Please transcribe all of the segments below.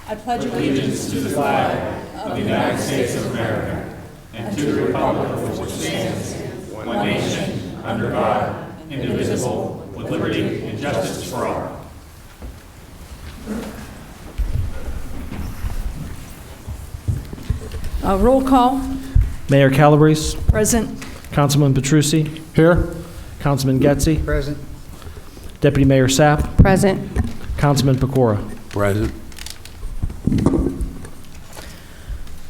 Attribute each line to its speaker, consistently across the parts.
Speaker 1: I pledge allegiance to the flag of the United States of America and to the republic for which it stands, one nation, under God, indivisible, with liberty and justice for all.
Speaker 2: Roll call.
Speaker 3: Mayor Calabrese.
Speaker 2: Present.
Speaker 3: Councilman Petrucci.
Speaker 4: Here.
Speaker 3: Councilman Getzi.
Speaker 4: Present.
Speaker 3: Deputy Mayor Sapp.
Speaker 5: Present.
Speaker 3: Councilman Pecora.
Speaker 4: Present.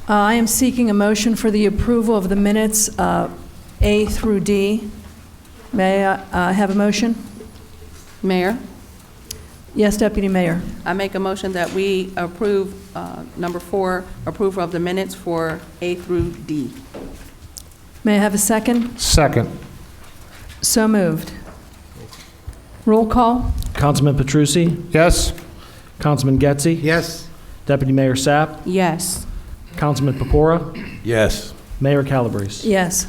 Speaker 2: I am seeking a motion for the approval of the minutes A through D. May I have a motion?
Speaker 5: Mayor,
Speaker 2: Yes, Deputy Mayor.
Speaker 5: I make a motion that we approve number 4, approval of the minutes for A through D.
Speaker 2: May I have a second?
Speaker 4: Second.
Speaker 2: So moved. Roll call.
Speaker 3: Councilman Petrucci.
Speaker 4: Yes.
Speaker 3: Councilman Getzi.
Speaker 4: Yes.
Speaker 3: Deputy Mayor Sapp.
Speaker 5: Yes.
Speaker 3: Councilman Pecora.
Speaker 4: Yes.
Speaker 3: Mayor Calabrese.
Speaker 2: Yes.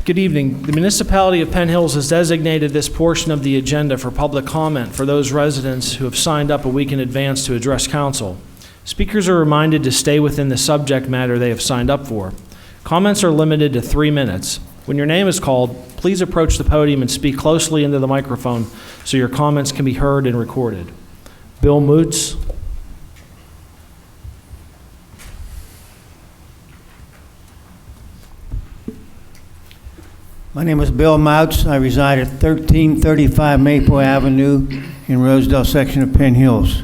Speaker 3: Good evening. The municipality of Penn Hills has designated this portion of the agenda for public comment for those residents who have signed up a week in advance to address council. Speakers are reminded to stay within the subject matter they have signed up for. Comments are limited to 3 minutes. When your name is called, please approach the podium and speak closely into the microphone so your comments can be heard and recorded. Bill Moots.
Speaker 6: My name is Bill Mouts. I reside at 1335 Maple Avenue in Rosedale section of Penn Hills.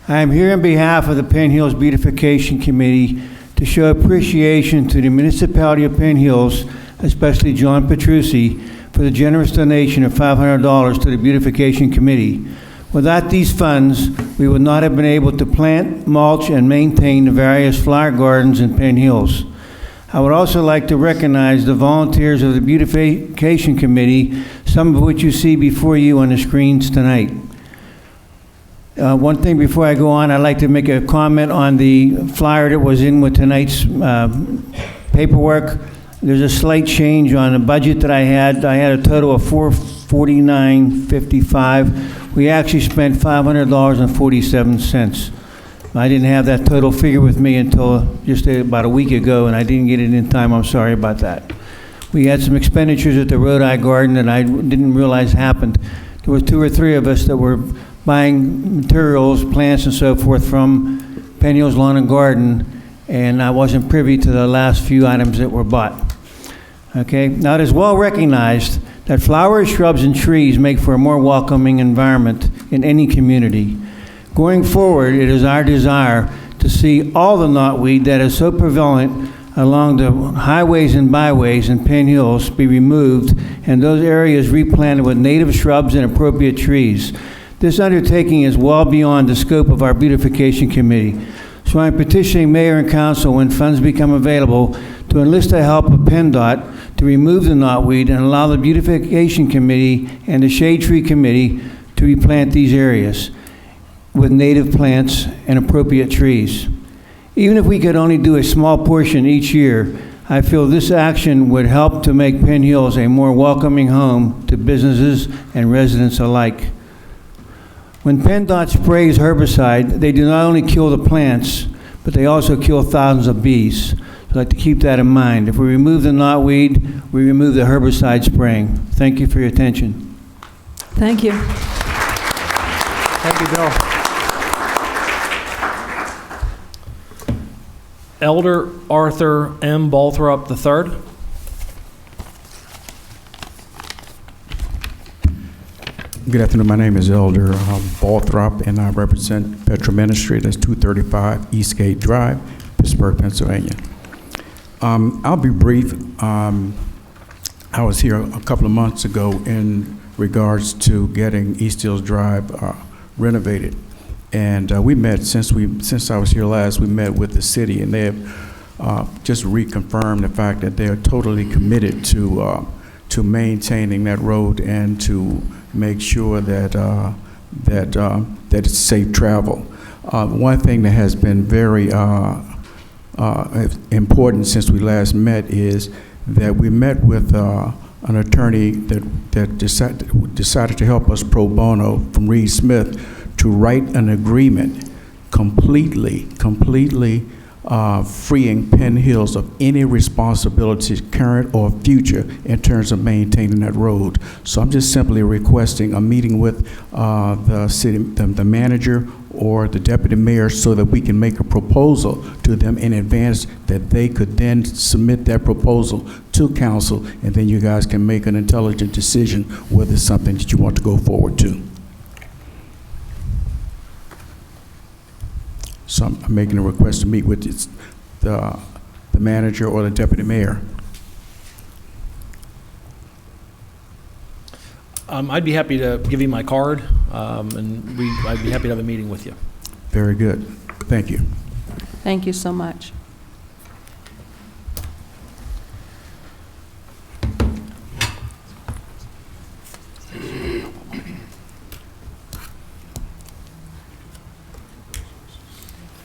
Speaker 6: I am here on behalf of the Penn Hills Beautification Committee to show appreciation to the municipality of Penn Hills, especially John Petrucci, for the generous donation of $500 to the Beautification Committee. Without these funds, we would not have been able to plant, mulch, and maintain the various flower gardens in Penn Hills. I would also like to recognize the volunteers of the Beautification Committee, some of which you see before you on the screens tonight. One thing before I go on, I'd like to make a comment on the flyer that was in with tonight's paperwork. There's a slight change on the budget that I had. I had a total of $449.55. We actually spent $500.47. I didn't have that total figure with me until just about a week ago, and I didn't get it in time. I'm sorry about that. We had some expenditures at the Rhode Eye Garden that I didn't realize happened. There were 2 or 3 of us that were buying materials, plants, and so forth from Penn Hills Lawn and Garden, and I wasn't privy to the last few items that were bought. Okay, now it is well recognized that flowers, shrubs, and trees make for a more welcoming environment in any community. Going forward, it is our desire to see all the knotweed that is so prevalent along the highways and byways in Penn Hills be removed and those areas replanted with native shrubs and appropriate trees. This undertaking is well beyond the scope of our Beautification Committee. So I'm petitioning Mayor and Council, when funds become available, to enlist the help of PennDOT to remove the knotweed and allow the Beautification Committee and the Shade Tree Committee to replant these areas with native plants and appropriate trees. Even if we could only do a small portion each year, I feel this action would help to make Penn Hills a more welcoming home to businesses and residents alike. When PennDOT sprays herbicide, they do not only kill the plants, but they also kill thousands of bees. So I'd like to keep that in mind. If we remove the knotweed, we remove the herbicide spraying. Thank you for your attention.
Speaker 2: Thank you.
Speaker 4: Thank you, Bill.
Speaker 3: Elder Arthur M. Balthrop III.
Speaker 7: Good afternoon. My name is Elder Balthrop, and I represent Petra Ministry. That's 235 Eastgate Drive, Pittsburgh, Pennsylvania. I'll be brief. I was here a couple of months ago in regards to getting East Hills Drive renovated. And we met, since I was here last, we met with the city, and they have just reconfirmed the fact that they are totally committed to maintaining that road and to make sure that it's safe travel. One thing that has been very important since we last met is that we met with an attorney that decided to help us pro bono from Reed Smith to write an agreement completely freeing Penn Hills of any responsibilities, current or future, in terms of maintaining that road. So I'm just simply requesting a meeting with the manager or the deputy mayor so that we can make a proposal to them in advance that they could then submit that proposal to council, and then you guys can make an intelligent decision whether it's something that you want to go forward to. So I'm making a request to meet with the manager or the deputy mayor.
Speaker 3: I'd be happy to give you my card, and I'd be happy to have a meeting with you.
Speaker 7: Very good. Thank you.
Speaker 5: Thank you so much.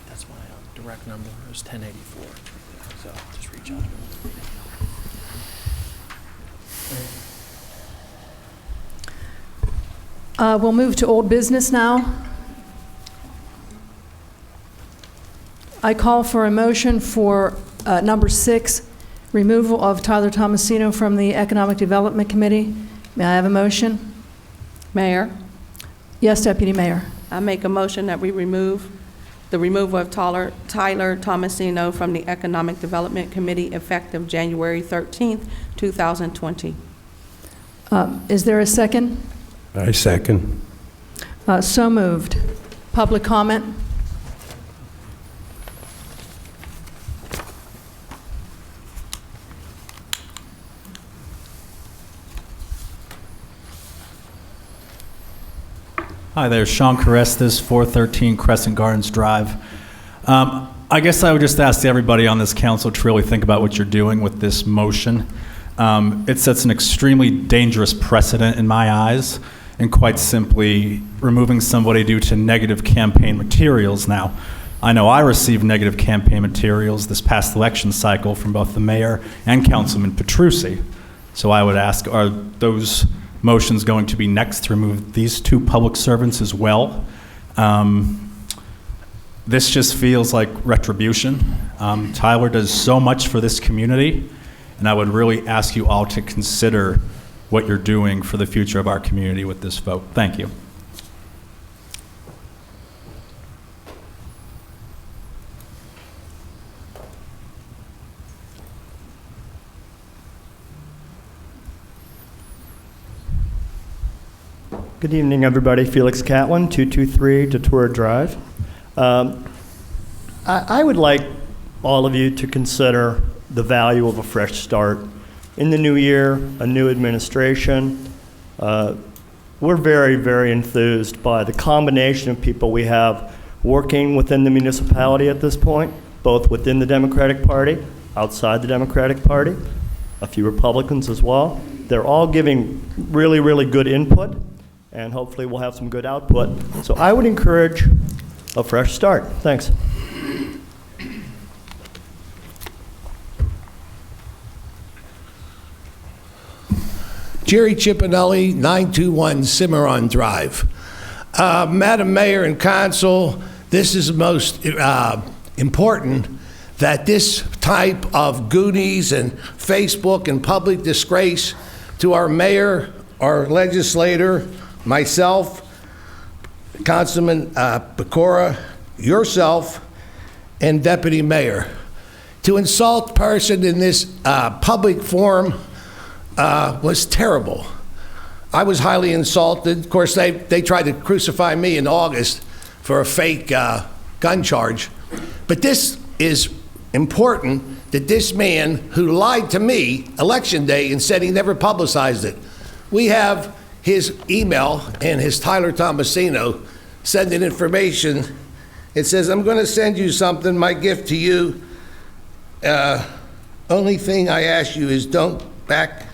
Speaker 3: That's my direct number. It's 1084. So just reach out to me.
Speaker 2: We'll move to old business now. I call for a motion for number 6, removal of Tyler Tomasino from the Economic Development Committee. May I have a motion?
Speaker 5: Mayor,
Speaker 2: Yes, Deputy Mayor.
Speaker 5: I make a motion that we remove the removal of Tyler Tomasino from the Economic Development Committee effective January 13th, 2020.
Speaker 2: Is there a second?
Speaker 4: I second.
Speaker 2: So moved. Public comment?
Speaker 8: Hi there, Sean Carestas, 413 Crescent Gardens Drive. I guess I would just ask everybody on this council to really think about what you're doing with this motion. It sets an extremely dangerous precedent in my eyes, and quite simply removing somebody due to negative campaign materials. Now, I know I received negative campaign materials this past election cycle from both the mayor and Councilman Petrucci. So I would ask, are those motions going to be next to remove these two public servants as well? This just feels like retribution. Tyler does so much for this community, and I would really ask you all to consider what you're doing for the future of our community with this vote. Thank you.
Speaker 9: Good evening, everybody. Felix Catlin, 223 Datura Drive. I would like all of you to consider the value of a fresh start. In the new year, a new administration. We're very, very enthused by the combination of people we have working within the municipality at this point, both within the Democratic Party, outside the Democratic Party, a few Republicans as well. They're all giving really, really good input, and hopefully we'll have some good output. So I would encourage a fresh start. Thanks.
Speaker 10: Jerry Cippinelli, 921 Cimarron Drive. Madam Mayor and Council, this is most important that this type of goonies and Facebook and public disgrace to our mayor, our legislator, myself, Councilman Pecora, yourself, and Deputy Mayor. To insult person in this public forum was terrible. I was highly insulted. Of course, they tried to crucify me in August for a fake gun charge. But this is important that this man who lied to me election day and said he never publicized it, we have his email and his Tyler Tomasino sending information. It says, I'm going to send you something, my gift to you. Only thing I ask you is don't back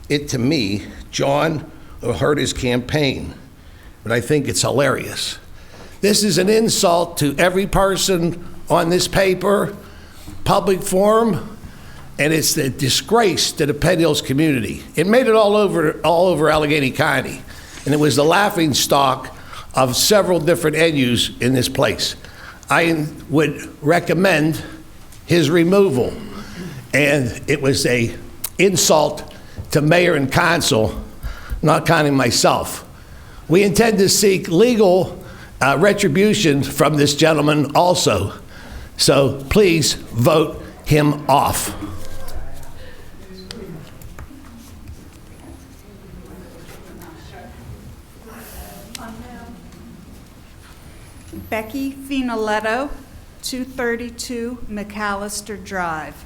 Speaker 10: it to me, John, or hurt his campaign. But I think it's hilarious. This is an insult to every person on this paper, public forum, and it's a disgrace to the Penn Hills community. It made it all over Allegheny County, and it was the laughing stock of several different NUs in this place. I would recommend his removal, and it was a insult to mayor and council, not counting myself. We intend to seek legal retribution from this gentleman also, so please vote him off.
Speaker 11: Becky Finoletto, 232 McAllister Drive.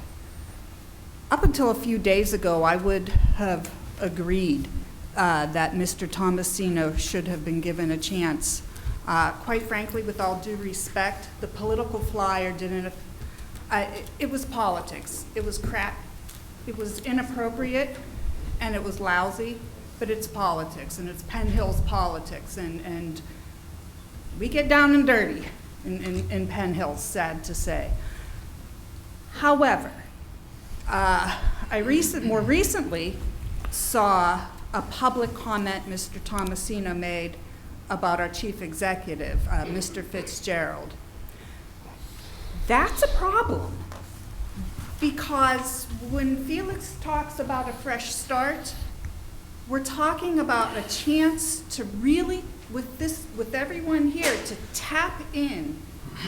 Speaker 11: Up until a few days ago, I would have agreed that Mr. Tomasino should have been given a chance. Quite frankly, with all due respect, the political flyer didn't, it was politics. It was crap. It was inappropriate, and it was lousy, but it's politics, and it's Penn Hills politics, and we get down and dirty in Penn Hills, sad to say. However, more recently saw a public comment Mr. Tomasino made about our chief executive, Mr. Fitzgerald. That's a problem, because when Felix talks about a fresh start, we're talking about a chance to really, with everyone here, to tap in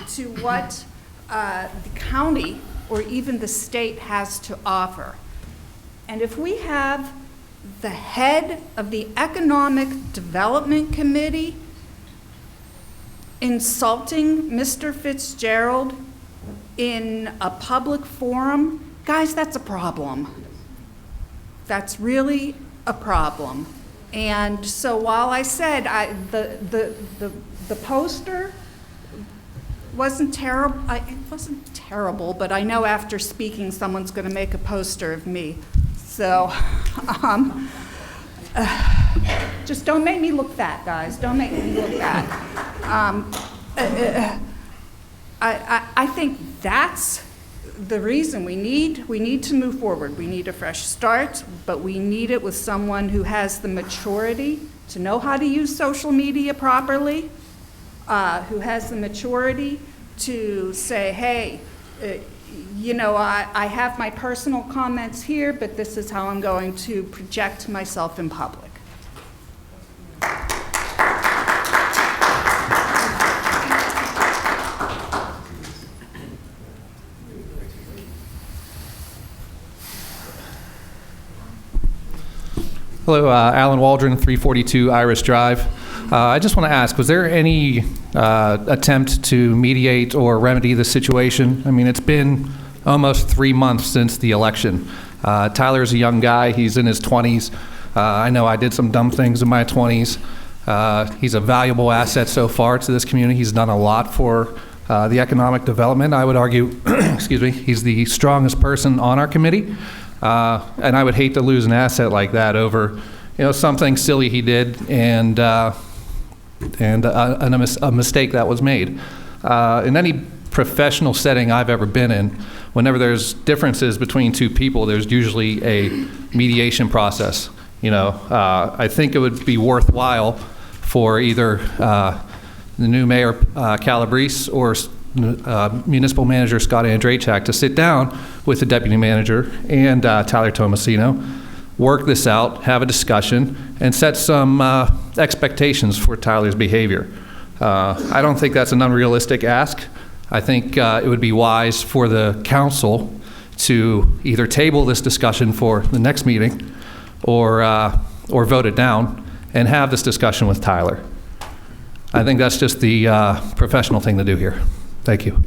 Speaker 11: to what the county or even the state has to offer. And if we have the head of the Economic Development Committee insulting Mr. Fitzgerald in a public forum, guys, that's a problem. That's really a problem. And so while I said the poster wasn't terrible, it wasn't terrible, but I know after speaking someone's going to make a poster of me. So just don't make me look fat, guys. Don't make me look fat. I think that's the reason we need to move forward. We need a fresh start, but we need it with someone who has the maturity to know how to use social media properly, who has the maturity to say, hey, you know, I have my personal comments here, but this is how I'm going to project myself in public.
Speaker 12: Hello, Alan Waldron, 342 Iris Drive. I just want to ask, was there any attempt to mediate or remedy the situation? I mean, it's been almost 3 months since the election. Tyler's a young guy. He's in his 20s. I know I did some dumb things in my 20s. He's a valuable asset so far to this community. He's done a lot for the economic development. I would argue, excuse me, he's the strongest person on our committee. And I would hate to lose an asset like that over, you know, something silly he did and a mistake that was made. In any professional setting I've ever been in, whenever there's differences between two people, there's usually a mediation process. You know, I think it would be worthwhile for either the new mayor Calabrese or municipal manager Scott Andrachak to sit down with the deputy manager and Tyler Tomasino, work this out, have a discussion, and set some expectations for Tyler's behavior. I don't think that's an unrealistic ask. I think it would be wise for the council to either table this discussion for the next meeting or vote it down and have this discussion with Tyler. I think that's just the professional thing to do here. Thank you.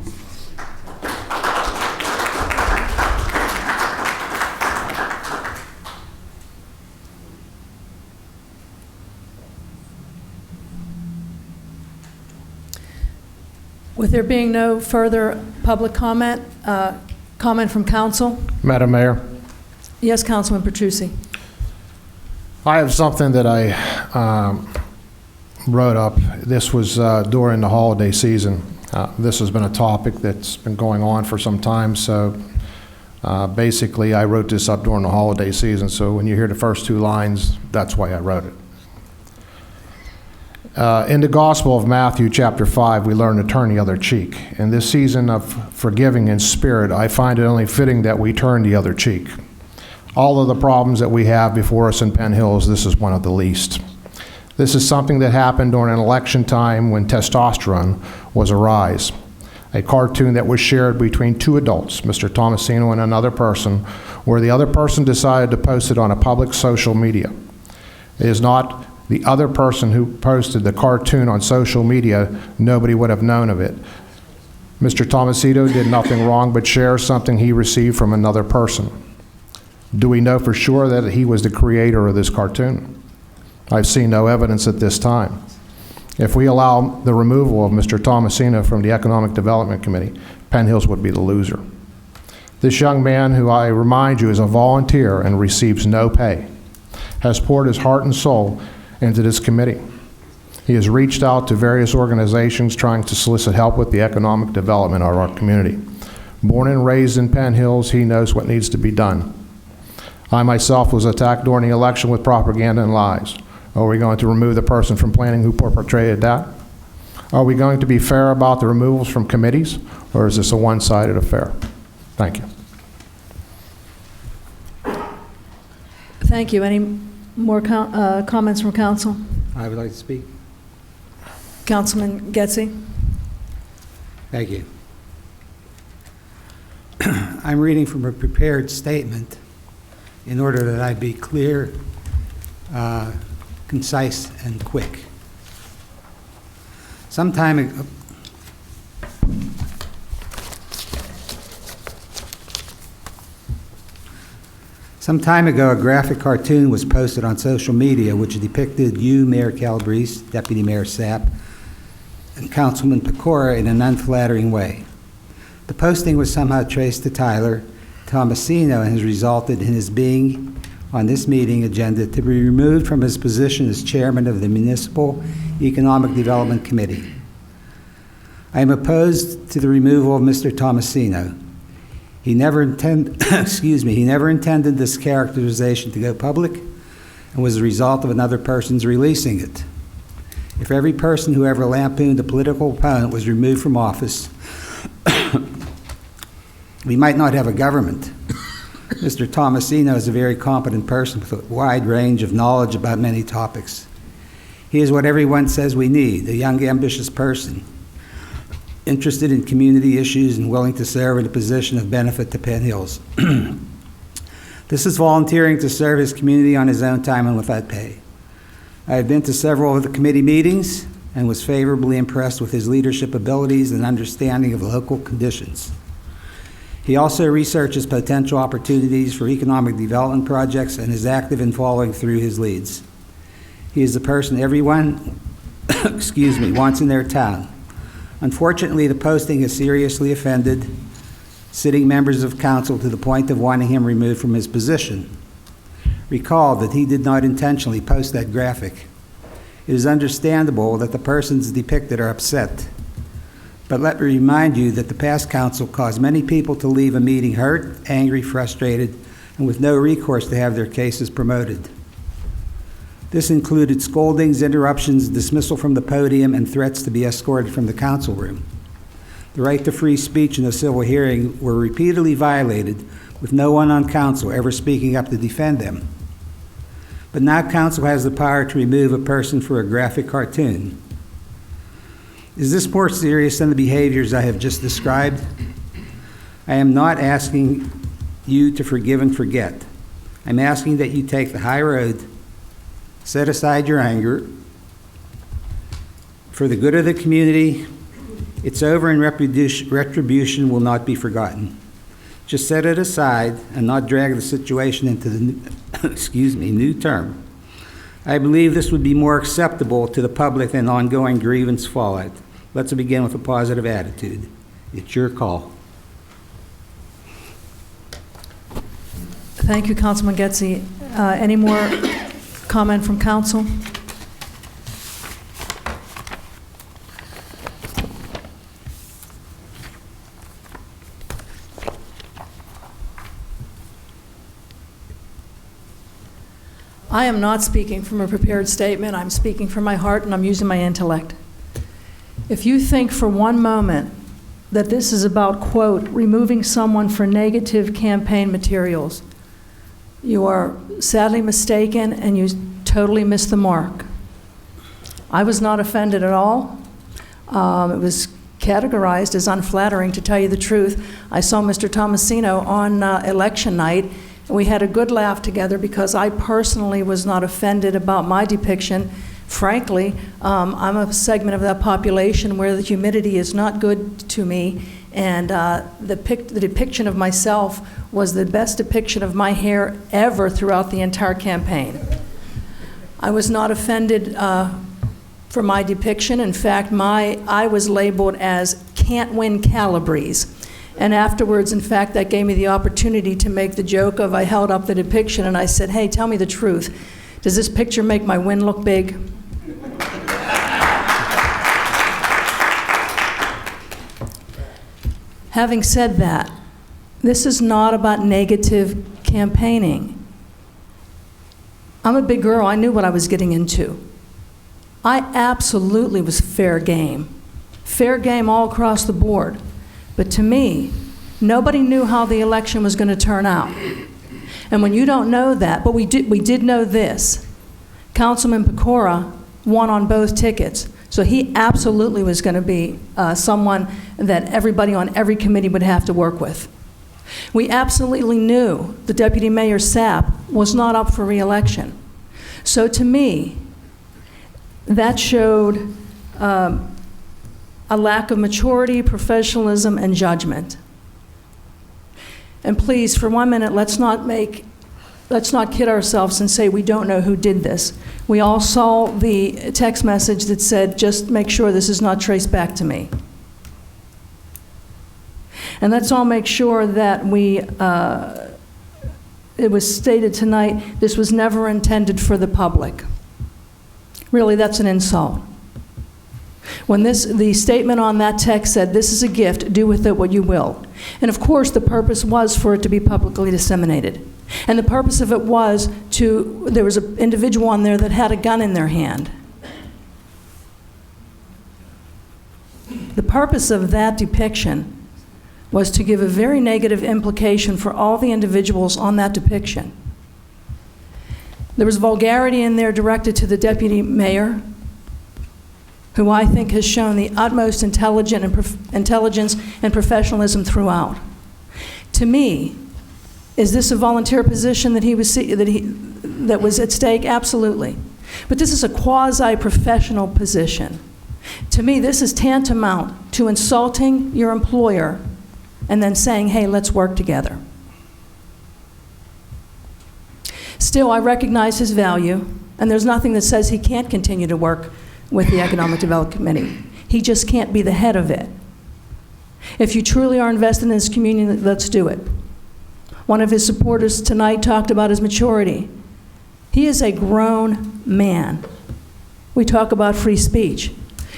Speaker 2: With there being no further public comment, comment from council?
Speaker 13: Madam Mayor,
Speaker 2: Yes, Councilman Petrucci.
Speaker 13: I have something that I wrote up. This was during the holiday season. This has been a topic that's been going on for some time, so Basically, I wrote this up during the holiday season, so when you hear the first two lines, that's why I wrote it. In the Gospel of Matthew, chapter 5, we learn to turn the other cheek. In this season of forgiving in spirit, I find it only fitting that we turn the other cheek. All of the problems that we have before us in Penn Hills, this is one of the least. This is something that happened during an election time when testosterone was a rise. A cartoon that was shared between two adults, Mr. Tomasino and another person, where the other person decided to post it on a public social media. It is not the other person who posted the cartoon on social media, nobody would have known of it. Mr. Tomasino did nothing wrong but share something he received from another person. Do we know for sure that he was the creator of this cartoon? I've seen no evidence at this time. If we allow the removal of Mr. Tomasino from the Economic Development Committee, Penn Hills would be the loser. This young man, who I remind you is a volunteer and receives no pay, has poured his heart and soul into this committee. He has reached out to various organizations trying to solicit help with the economic development of our community. Born and raised in Penn Hills, he knows what needs to be done. I myself was attacked during the election with propaganda and lies. Are we going to remove the person from planning who perpetrated that? Are we going to be fair about the removals from committees, or is this a one-sided affair? Thank you.
Speaker 2: Thank you. Any more comments from council?
Speaker 4: I would like to speak.
Speaker 2: Councilman Getzey?
Speaker 4: Thank you. I'm reading from a prepared statement in order that I be clear, concise, and quick. Some time ago, a graphic cartoon was posted on social media which depicted you, Mayor Calabrese, Deputy Mayor Sapp, and Councilman Pecora in an unflattering way. The posting was somehow traced to Tyler Tomasino and has resulted in his being on this meeting agenda to be removed from his position as chairman of the Municipal Economic Development Committee. I am opposed to the removal of Mr. Tomasino. He never intended this characterization to go public and was the result of another person's releasing it. If every person who ever lampooned a political opponent was removed from office, we might not have a government. Mr. Tomasino is a very competent person with a wide range of knowledge about many topics. He is what everyone says we need, a young, ambitious person, interested in community issues and willing to serve in a position of benefit to Penn Hills. This is volunteering to serve his community on his own time and without pay. I have been to several of the committee meetings and was favorably impressed with his leadership abilities and understanding of local conditions. He also researches potential opportunities for economic development projects and is active in following through his leads. He is the person everyone wants in their town. Unfortunately, the posting has seriously offended sitting members of council to the point of wanting him removed from his position. Recall that he did not intentionally post that graphic. It is understandable that the persons depicted are upset. But let me remind you that the past council caused many people to leave a meeting hurt, angry, frustrated, and with no recourse to have their cases promoted. This included scoldings, interruptions, dismissal from the podium, and threats to be escorted from the council room. The right to free speech in a civil hearing were repeatedly violated, with no one on council ever speaking up to defend them. But now council has the power to remove a person for a graphic cartoon. Is this more serious than the behaviors I have just described? I am not asking you to forgive and forget. I'm asking that you take the high road, set aside your anger. For the good of the community, it's over and retribution will not be forgotten. Just set it aside and not drag the situation into the new term. I believe this would be more acceptable to the public than ongoing grievance fallout. Let's begin with a positive attitude. It's your call.
Speaker 2: Thank you, Councilman Getzey. Any more comment from council? I am not speaking from a prepared statement. I'm speaking from my heart, and I'm using my intellect. If you think for one moment that this is about, quote, removing someone for negative campaign materials, you are sadly mistaken, and you totally missed the mark. I was not offended at all. It was categorized as unflattering, to tell you the truth. I saw Mr. Tomasino on election night, and we had a good laugh together because I personally was not offended about my depiction. Frankly, I'm a segment of that population where the humidity is not good to me, and the depiction of myself was the best depiction of my hair ever throughout the entire campaign. I was not offended for my depiction. In fact, I was labeled as can't win Calabrese. And afterwards, in fact, that gave me the opportunity to make the joke of, I held up the depiction and I said, hey, tell me the truth. Does this picture make my win look big? Having said that, this is not about negative campaigning. I'm a big girl. I knew what I was getting into. I absolutely was fair game. Fair game all across the board. But to me, nobody knew how the election was going to turn out. And when you don't know that, but we did know this. Councilman Pecora won on both tickets. So he absolutely was going to be someone that everybody on every committee would have to work with. We absolutely knew the Deputy Mayor Sapp was not up for re-election. So to me, that showed a lack of maturity, professionalism, and judgment. And please, for 1 minute, let's not kid ourselves and say we don't know who did this. We all saw the text message that said, just make sure this is not traced back to me. And let's all make sure that it was stated tonight, this was never intended for the public. Really, that's an insult. When the statement on that text said, this is a gift, do with it what you will. And of course, the purpose was for it to be publicly disseminated. And the purpose of it was there was an individual on there that had a gun in their hand. The purpose of that depiction was to give a very negative implication for all the individuals on that depiction. There was vulgarity in there directed to the deputy mayor, who I think has shown the utmost intelligence and professionalism throughout. To me, is this a volunteer position that that was at stake? Absolutely. But this is a quasi-professional position. To me, this is tantamount to insulting your employer and then saying, hey, let's work together. Still, I recognize his value, and there's nothing that says he can't continue to work with the Economic Development Committee. He just can't be the head of it. If you truly are invested in this community, let's do it. One of his supporters tonight talked about his maturity. He is a grown man. We talk about free speech.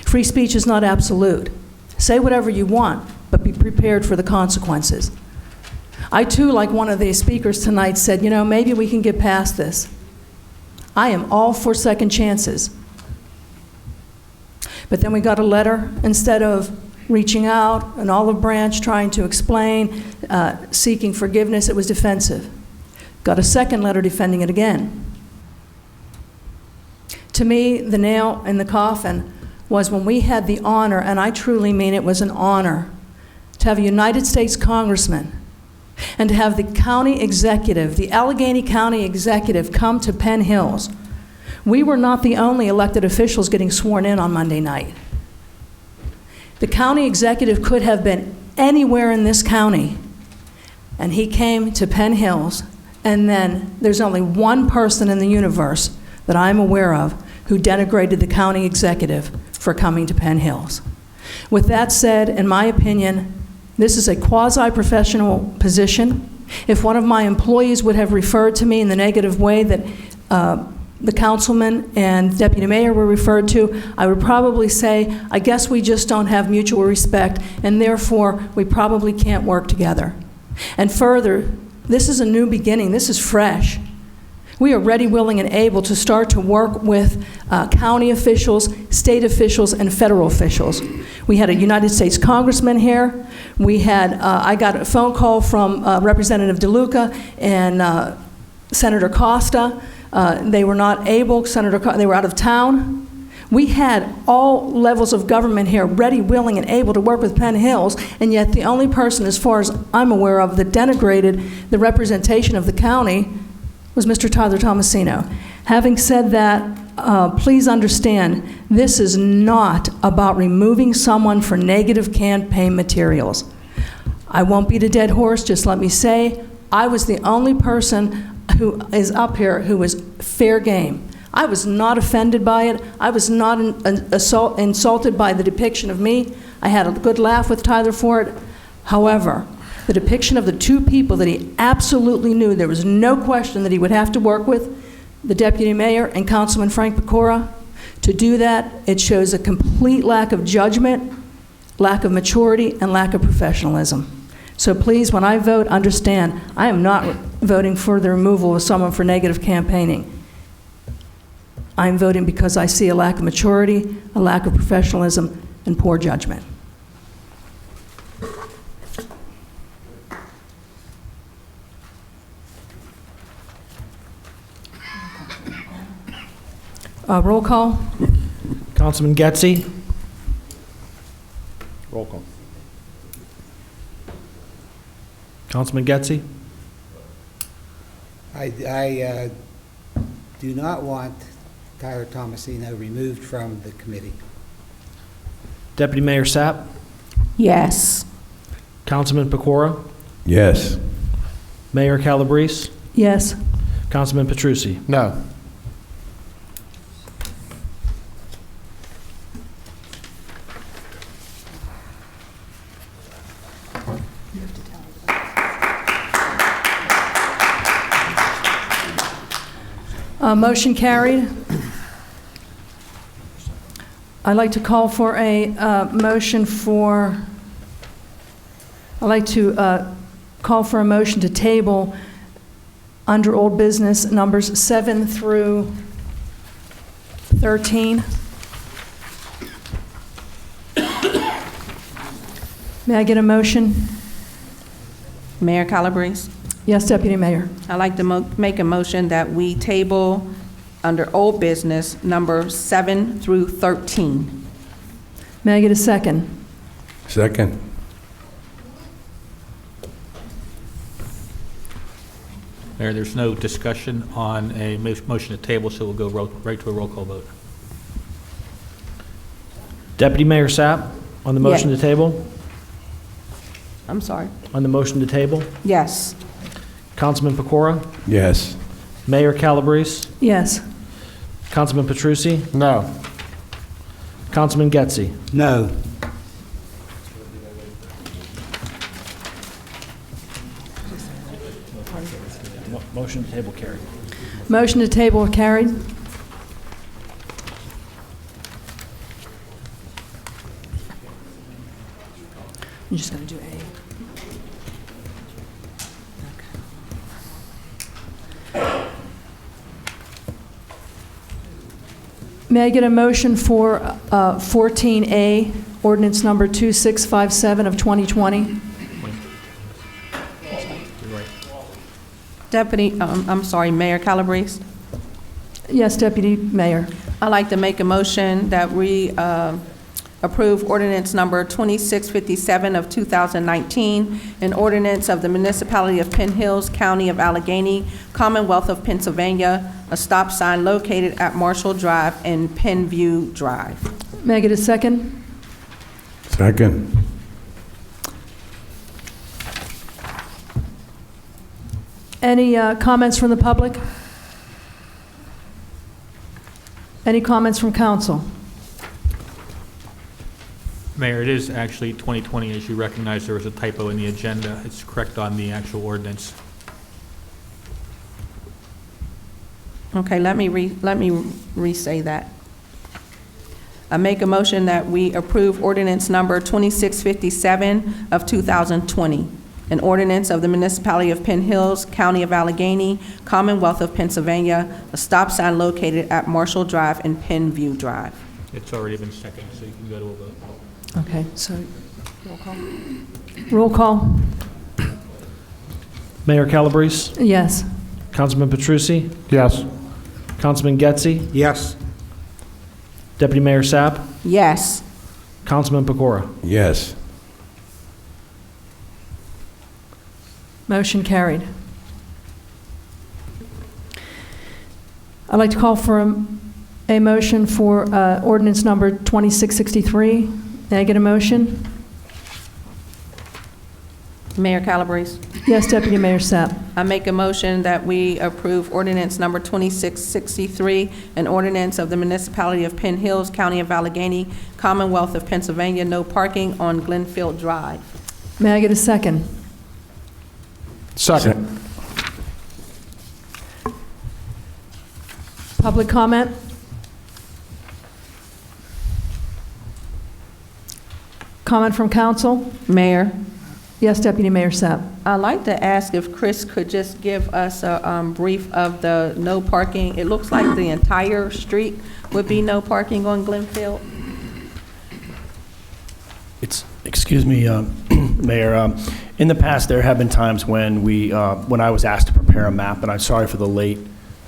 Speaker 2: Free speech is not absolute. Say whatever you want, but be prepared for the consequences. I too, like one of the speakers tonight, said, you know, maybe we can get past this. I am all for second chances. But then we got a letter, instead of reaching out, an olive branch, trying to explain, seeking forgiveness, it was defensive. Got a second letter defending it again. To me, the nail in the coffin was when we had the honor, and I truly mean it was an honor, to have a United States congressman and to have the county executive, the Allegheny County executive, come to Penn Hills. We were not the only elected officials getting sworn in on Monday night. The county executive could have been anywhere in this county, and he came to Penn Hills, and then there's only one person in the universe that I'm aware of who denigrated the county executive for coming to Penn Hills. With that said, in my opinion, this is a quasi-professional position. If one of my employees would have referred to me in the negative way that the councilman and deputy mayor were referred to, I would probably say, I guess we just don't have mutual respect, and therefore we probably can't work together. And further, this is a new beginning. This is fresh. We are ready, willing, and able to start to work with county officials, state officials, and federal officials. We had a United States congressman here. We had, I got a phone call from Representative DeLuca and Senator Costa. They were not able, they were out of town. We had all levels of government here ready, willing, and able to work with Penn Hills, and yet the only person, as far as I'm aware of, that denigrated the representation of the county was Mr. Tyler Tomasino. Having said that, please understand, this is not about removing someone for negative campaign materials. I won't beat a dead horse, just let me say, I was the only person who is up here who was fair game. I was not offended by it. I was not insulted by the depiction of me. I had a good laugh with Tyler for it. However, the depiction of the two people that he absolutely knew there was no question that he would have to work with, the Deputy Mayor and Councilman Frank Pecora, to do that, it shows a complete lack of judgment, lack of maturity, and lack of professionalism. So please, when I vote, understand, I am not voting for the removal of someone for negative campaigning. I'm voting because I see a lack of maturity, a lack of professionalism, and poor judgment. Roll call.
Speaker 3: Councilman Getzey.
Speaker 9: Roll call.
Speaker 3: Councilman Getzey.
Speaker 4: I do not want Tyler Tomasino removed from the committee.
Speaker 3: Deputy Mayor Sapp.
Speaker 5: Yes.
Speaker 3: Councilman Pecora.
Speaker 7: Yes.
Speaker 3: Mayor Calabrese.
Speaker 2: Yes.
Speaker 3: Councilman Petrucci.
Speaker 13: No.
Speaker 2: Motion carried. I'd like to call for a motion for, I'd like to call for a motion to table under old business numbers 7 through 13. May I get a motion?
Speaker 5: Mayor Calabrese?
Speaker 2: Yes, Deputy Mayor.
Speaker 5: I'd like to make a motion that we table under old business number 7 through 13.
Speaker 2: May I get a second?
Speaker 7: Second.
Speaker 1: Mayor, there's no discussion on a motion to table, so we'll go right to a roll call vote.
Speaker 3: Deputy Mayor Sapp, on the motion to table?
Speaker 5: I'm sorry.
Speaker 3: On the motion to table?
Speaker 5: Yes.
Speaker 3: Councilman Pecora?
Speaker 7: Yes.
Speaker 3: Mayor Calabrese?
Speaker 2: Yes.
Speaker 3: Councilman Petrucci?
Speaker 13: No.
Speaker 3: Councilman Getzey?
Speaker 4: No.
Speaker 3: Motion to table carried.
Speaker 2: Motion to table carried. I'm just going to do A. May I get a motion for 14A, ordinance number 2657 of 2020?
Speaker 5: Deputy, I'm sorry, Mayor Calabrese?
Speaker 2: Yes, Deputy Mayor.
Speaker 5: I'd like to make a motion that we approve ordinance number 2657 of 2019, an ordinance of the municipality of Penn Hills, County of Allegheny, Commonwealth of Pennsylvania, a stop sign located at Marshall Drive and Penview Drive.
Speaker 2: May I get a second?
Speaker 7: Second.
Speaker 2: Any comments from the public? Any comments from council?
Speaker 1: Mayor, it is actually 2020, as you recognize there was a typo in the agenda. It's correct on the actual ordinance.
Speaker 5: Okay, let me re-say that. I make a motion that we approve ordinance number 2657 of 2020. an ordinance of the Municipality of Penn Hills, County of Allegheny, Commonwealth of Pennsylvania, a stop sign located at Marshall Drive and Penn View Drive.
Speaker 3: It's already been seconded, so you can go to a vote.
Speaker 2: Okay, so roll call. Roll call.
Speaker 3: Mayor Calabrese?
Speaker 2: Yes.
Speaker 3: Councilman Petrucci?
Speaker 13: Yes.
Speaker 3: Councilman Getzey?
Speaker 4: Yes.
Speaker 3: Deputy Mayor Sapp?
Speaker 5: Yes.
Speaker 3: Councilman Pecora?
Speaker 10: Yes.
Speaker 2: Motion carried. I'd like to call for a motion for ordinance number 2663. May I get a motion?
Speaker 5: Mayor Calabrese.
Speaker 2: Yes, Deputy Mayor Sapp.
Speaker 5: I make a motion that we approve ordinance number 2663, an ordinance of the Municipality of Penn Hills, County of Allegheny, Commonwealth of Pennsylvania, no parking on Glenfield Drive.
Speaker 2: May I get a second?
Speaker 13: Second.
Speaker 2: Public comment? Comment from council?
Speaker 5: Mayor,
Speaker 2: Yes, Deputy Mayor Sapp.
Speaker 5: I'd like to ask if Chris could just give us a brief of the no parking. It looks like the entire street would be no parking on Glenfield.
Speaker 14: Excuse me, Mayor. In the past, there have been times when when I was asked to prepare a map, and I'm sorry for the late,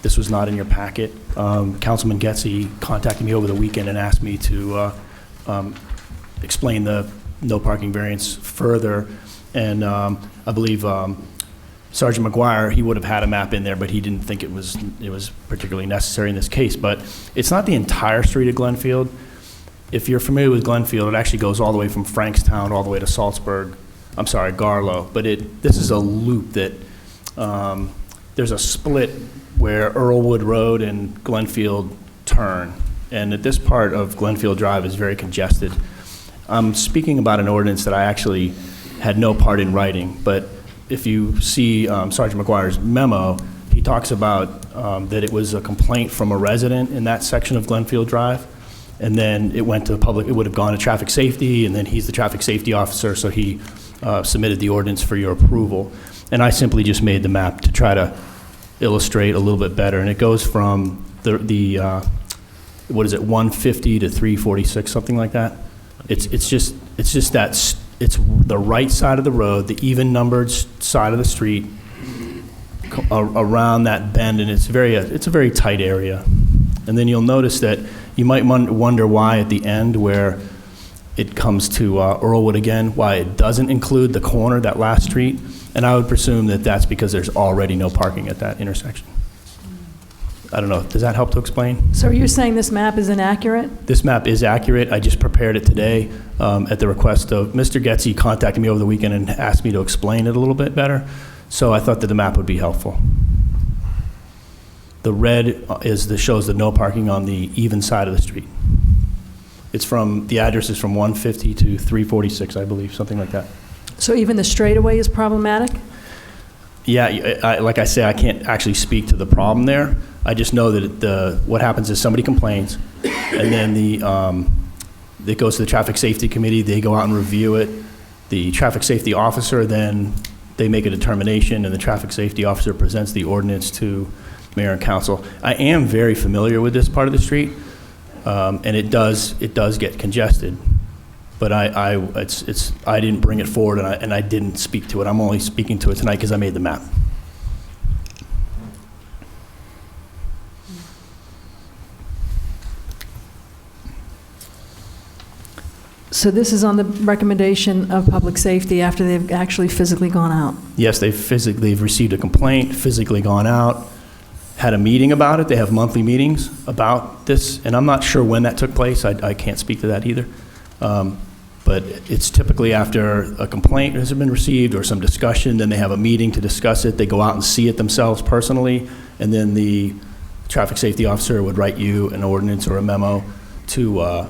Speaker 14: this was not in your packet. Councilman Getzey contacted me over the weekend and asked me to explain the no parking variance further. And I believe Sergeant McGuire, he would have had a map in there, but he didn't think it was particularly necessary in this case. But it's not the entire street of Glenfield. If you're familiar with Glenfield, it actually goes all the way from Frankstown all the way to Garlow. But this is a loop that there's a split where Earlwood Road and Glenfield turn. And at this part of Glenfield Drive is very congested. I'm speaking about an ordinance that I actually had no part in writing, but if you see Sergeant McGuire's memo, he talks about that it was a complaint from a resident in that section of Glenfield Drive, and then it went to public, it would have gone to traffic safety, and then he's the traffic safety officer, so he submitted the ordinance for your approval. And I simply just made the map to try to illustrate a little bit better, and it goes from what is it, 150 to 346, something like that. It's just that it's the right side of the road, the even numbered side of the street around that bend, and it's a very tight area. And then you'll notice that you might wonder why at the end where it comes to Earlwood again, why it doesn't include the corner, that last street. And I would presume that that's because there's already no parking at that intersection. I don't know. Does that help to explain?
Speaker 2: So you're saying this map is inaccurate?
Speaker 14: This map is accurate. I just prepared it today at the request of Mr. Getzey. Contacted me over the weekend and asked me to explain it a little bit better. So I thought that the map would be helpful. The red shows the no parking on the even side of the street. The address is from 150 to 346, I believe, something like that.
Speaker 2: So even the straightaway is problematic?
Speaker 14: Yeah, like I say, I can't actually speak to the problem there. I just know that what happens is somebody complains, and then it goes to the Traffic Safety Committee. They go out and review it. The Traffic Safety Officer, then they make a determination, and the Traffic Safety Officer presents the ordinance to Mayor and Council. I am very familiar with this part of the street, and it does get congested. But I didn't bring it forward, and I didn't speak to it. I'm only speaking to it tonight because I made the map.
Speaker 2: So this is on the recommendation of public safety after they've actually physically gone out?
Speaker 14: Yes, they've received a complaint, physically gone out, had a meeting about it. They have monthly meetings about this, and I'm not sure when that took place. I can't speak to that either. But it's typically after a complaint has been received or some discussion, then they have a meeting to discuss it. They go out and see it themselves personally, and then the traffic safety officer would write you an ordinance or a memo to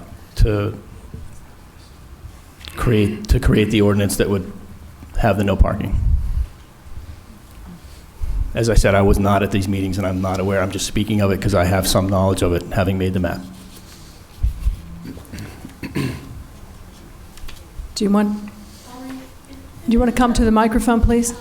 Speaker 14: create the ordinance that would have the no parking. As I said, I was not at these meetings, and I'm not aware. I'm just speaking of it because I have some knowledge of it, having made the map.
Speaker 2: Do you want? Do you want to come to the microphone, please?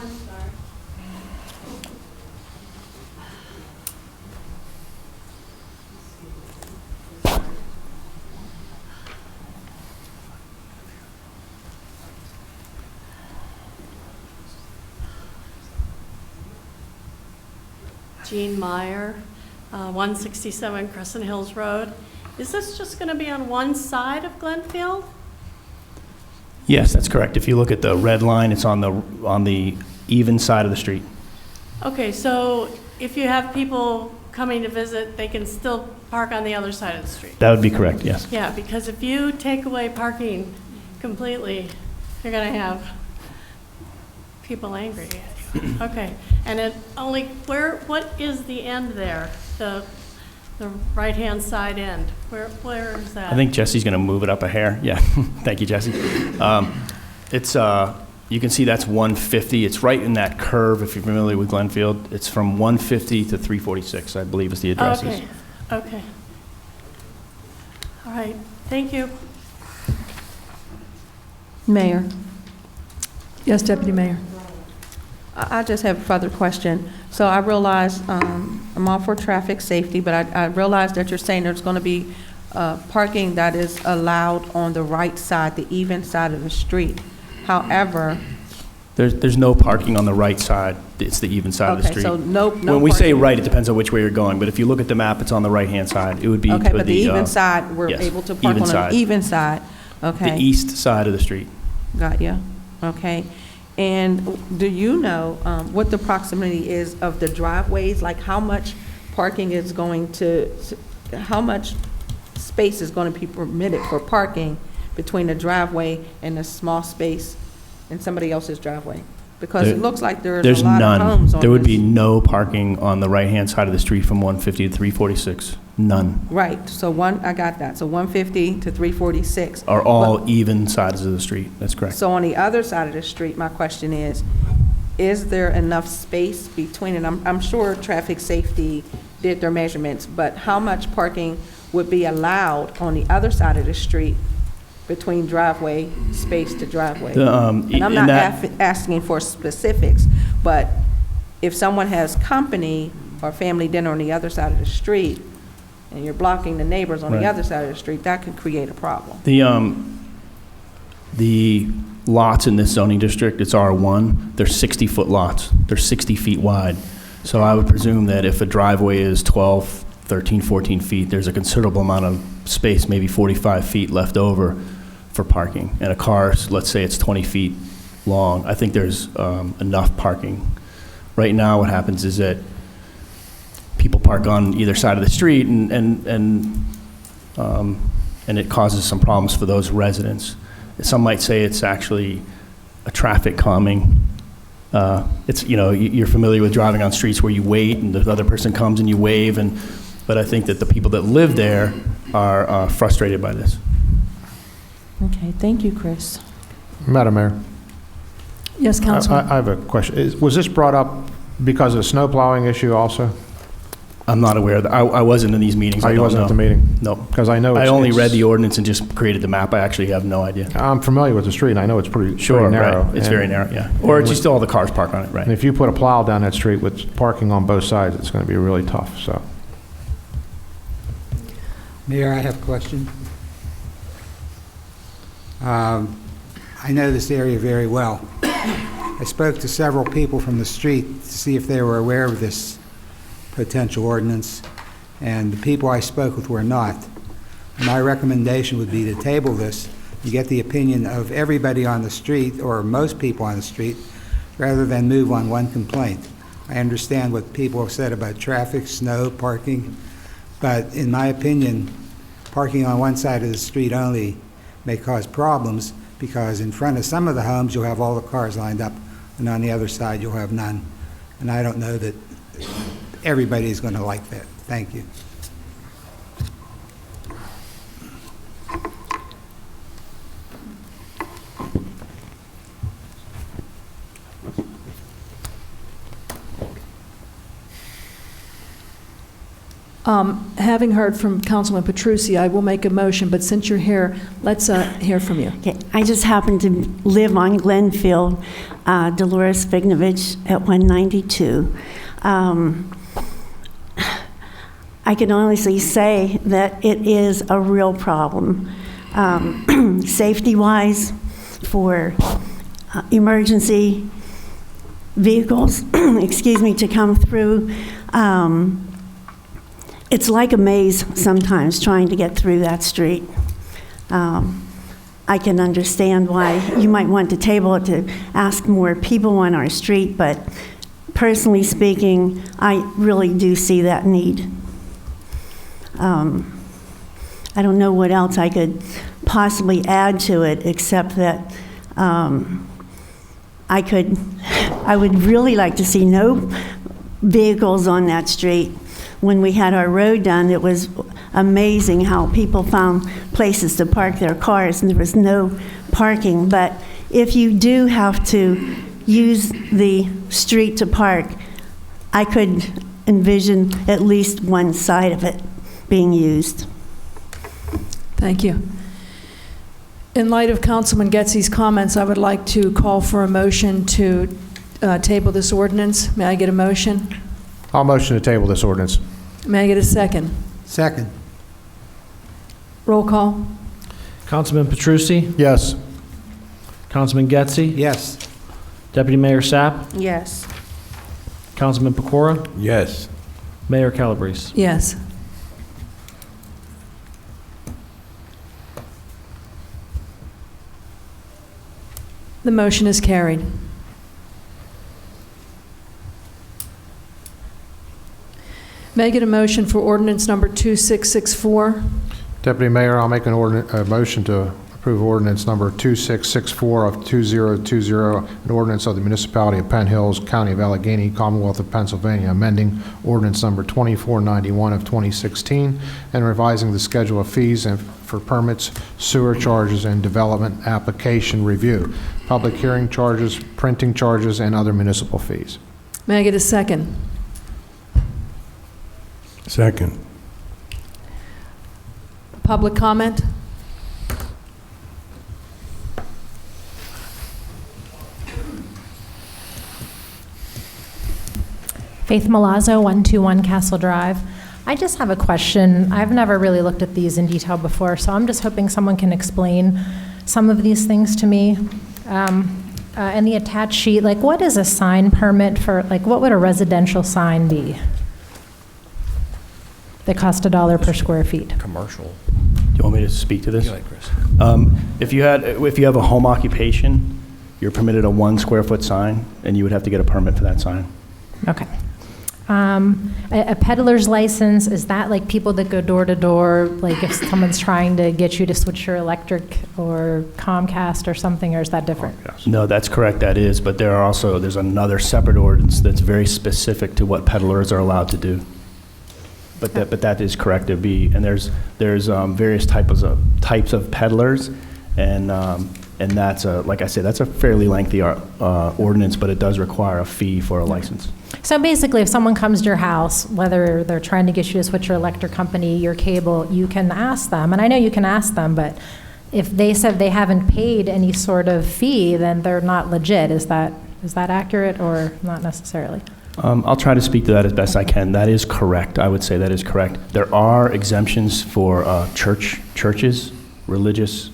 Speaker 15: Jean Meyer, 167 Crescent Hills Road. Is this just going to be on one side of Glenfield?
Speaker 14: Yes, that's correct. If you look at the red line, it's on the even side of the street.
Speaker 15: Okay, so if you have people coming to visit, they can still park on the other side of the street?
Speaker 14: That would be correct, yes.
Speaker 15: Yeah, because if you take away parking completely, you're going to have people angry at you. Okay, and it only, what is the end there? The right-hand side end? Where is that?
Speaker 14: I think Jesse's going to move it up a hair. Yeah, thank you, Jesse. It's, you can see that's 150. It's right in that curve, if you're familiar with Glenfield. It's from 150 to 346, I believe is the address.
Speaker 15: Okay, okay. All right, thank you.
Speaker 5: Mayor,
Speaker 2: Yes, Deputy Mayor.
Speaker 5: I just have a further question. So I realize, I'm all for traffic safety, but I realize that you're saying there's going to be parking that is allowed on the right side, the even side of the street. However,
Speaker 14: There's no parking on the right side. It's the even side of the
Speaker 5: okay,
Speaker 14: street.
Speaker 5: so no
Speaker 14: When we say
Speaker 5: parking.
Speaker 14: right, it depends on which way you're going, but if you look at the map, it's on the right-hand side. It would be
Speaker 5: Okay,
Speaker 14: to
Speaker 5: but the even side, we're
Speaker 14: yes,
Speaker 5: able to park
Speaker 14: even
Speaker 5: on
Speaker 14: side.
Speaker 5: an even side.
Speaker 14: The
Speaker 5: Okay,
Speaker 14: east side of the street.
Speaker 5: got you. Okay. And do you know what the proximity is of the driveways? Like how much parking is going to, how much space is going to be permitted for parking between the driveway and the small space in somebody else's driveway? Because it looks like there's a lot of homes on
Speaker 14: There would be
Speaker 5: this.
Speaker 14: no parking on the right-hand side of the street from 150 to 346. None.
Speaker 5: Right, so I got that. So 150 to 346.
Speaker 14: Are all even sides of the street. That's correct.
Speaker 5: So on the other side of the street, my question is there enough space between, and I'm sure traffic safety did their measurements, but how much parking would be allowed on the other side of the street between driveway, space to driveway? And I'm
Speaker 14: in
Speaker 5: not
Speaker 14: that-
Speaker 5: asking for specifics, but if someone has company or family dinner on the other side of the street, and you're blocking the neighbors on
Speaker 14: Right.
Speaker 5: the other side of the street, that could create a problem.
Speaker 14: The lots in this zoning district, it's R1, they're 60-foot lots. They're 60 feet wide. So I would presume that if a driveway is 12, 13, 14 feet, there's a considerable amount of space, maybe 45 feet left over for parking. And a car, let's say it's 20 feet long, I think there's enough parking. Right now, what happens is that people park on either side of the street, and it causes some problems for those residents. Some might say it's actually a traffic calming. It's, you know, you're familiar with driving on streets where you wait and the other person comes and you wave, but I think that the people that live there are frustrated by this.
Speaker 5: Okay, thank you, Chris.
Speaker 13: Madam Mayor,
Speaker 2: Yes, Councilman.
Speaker 13: I have a question. Was this brought up because of the snow plowing issue also?
Speaker 14: I'm not aware of that. I wasn't in these meetings.
Speaker 13: Oh,
Speaker 14: I
Speaker 13: you
Speaker 14: don't
Speaker 13: wasn't
Speaker 14: know.
Speaker 13: at the meeting?
Speaker 14: No.
Speaker 13: Because I know
Speaker 14: I
Speaker 13: it's...
Speaker 14: only
Speaker 13: it's-
Speaker 14: read the ordinance and just created the map. I actually have no idea.
Speaker 13: I'm familiar with the street, and I know it's pretty narrow.
Speaker 14: Right. It's
Speaker 13: and-
Speaker 14: very narrow, yeah. Or it's just all the cars park on it,
Speaker 13: And
Speaker 14: right?
Speaker 13: if you put a plow down that street with parking on both sides, it's going to be really tough, so.
Speaker 4: Mayor, I have a question. I know this area very well. I spoke to several people from the street to see if they were aware of this potential ordinance, and the people I spoke with were not. My recommendation would be to table this and get the opinion of everybody on the street, or most people on the street, rather than move on one complaint. I understand what people have said about traffic, snow, parking, but in my opinion, parking on one side of the street only may cause problems, because in front of some of the homes, you'll have all the cars lined up, and on the other side, you'll have none. And I don't know that everybody's going to like that. Thank you.
Speaker 2: Having heard from Councilman Petrucci, I will make a motion, but since you're here, let's hear from you.
Speaker 16: Okay. I just happen to live on Glenfield, Dolores Vignovich at 192. I can honestly say that it is a real problem, safety-wise, for emergency vehicles, excuse me, to come through. It's like a maze sometimes trying to get through that street. I can understand why you might want to table it to ask more people on our street, but personally speaking, I really do see that need. I don't know what else I could possibly add to it, except that I would really like to see no vehicles on that street. When we had our road done, it was amazing how people found places to park their cars, and there was no parking. But if you do have to use the street to park, I could envision at least one side of it being used.
Speaker 2: Thank you. In light of Councilman Getsy's comments, I would like to call for a motion to table this ordinance. May I get a motion?
Speaker 13: I'll motion to table this ordinance.
Speaker 2: May I get a second?
Speaker 4: Second.
Speaker 2: Roll call.
Speaker 3: Councilman Petrucci?
Speaker 13: Yes.
Speaker 3: Councilman Getsy?
Speaker 4: Yes.
Speaker 3: Deputy Mayor Sapp?
Speaker 5: Yes.
Speaker 3: Councilman Pecora?
Speaker 7: Yes.
Speaker 3: Mayor Calabrese?
Speaker 2: Yes. The motion is carried. May I get a motion for ordinance number 2664?
Speaker 13: Deputy Mayor, I'll make a motion to approve ordinance number 2664 of 2020, an ordinance of the Municipality of Penn Hills, County of Allegheny, Commonwealth of Pennsylvania, amending ordinance number 2491 of 2016, and revising the schedule of fees and for permits, sewer charges, and development application review, public hearing charges, printing charges, and other municipal fees.
Speaker 2: May I get a second?
Speaker 7: Second.
Speaker 2: Public comment?
Speaker 17: Faith Malazzo, 121 Castle Drive. I just have a question. I've never really looked at these in detail before, so I'm just hoping someone can explain some of these things to me. And the attached sheet, like what is a sign permit for, like what would a residential sign be? They cost $1 per square feet.
Speaker 14: Commercial. Do you want me to speak to this?
Speaker 12: Go ahead, Chris.
Speaker 14: If you have a home occupation, you're permitted a 1 square foot sign, and you would have to get a permit for that sign.
Speaker 17: Okay. A peddler's license, is that like people that go door to door, like if someone's trying to get you to switch your electric or Comcast or something, or is that different?
Speaker 14: No, that's correct, that is, but there's another separate ordinance that's very specific to what peddlers are allowed to do. But that is correct, and there's various types of peddlers, and that's like I said, that's a fairly lengthy ordinance, but it does require a fee for a license.
Speaker 17: So basically, if someone comes to your house, whether they're trying to get you to switch your electric company, your cable, you can ask them, and I know you can ask them, but if they said they haven't paid any sort of fee, then they're not legit. Is that accurate or not necessarily?
Speaker 14: I'll try to speak to that as best I can. That is correct. I would say that is correct. There are exemptions for churches, religious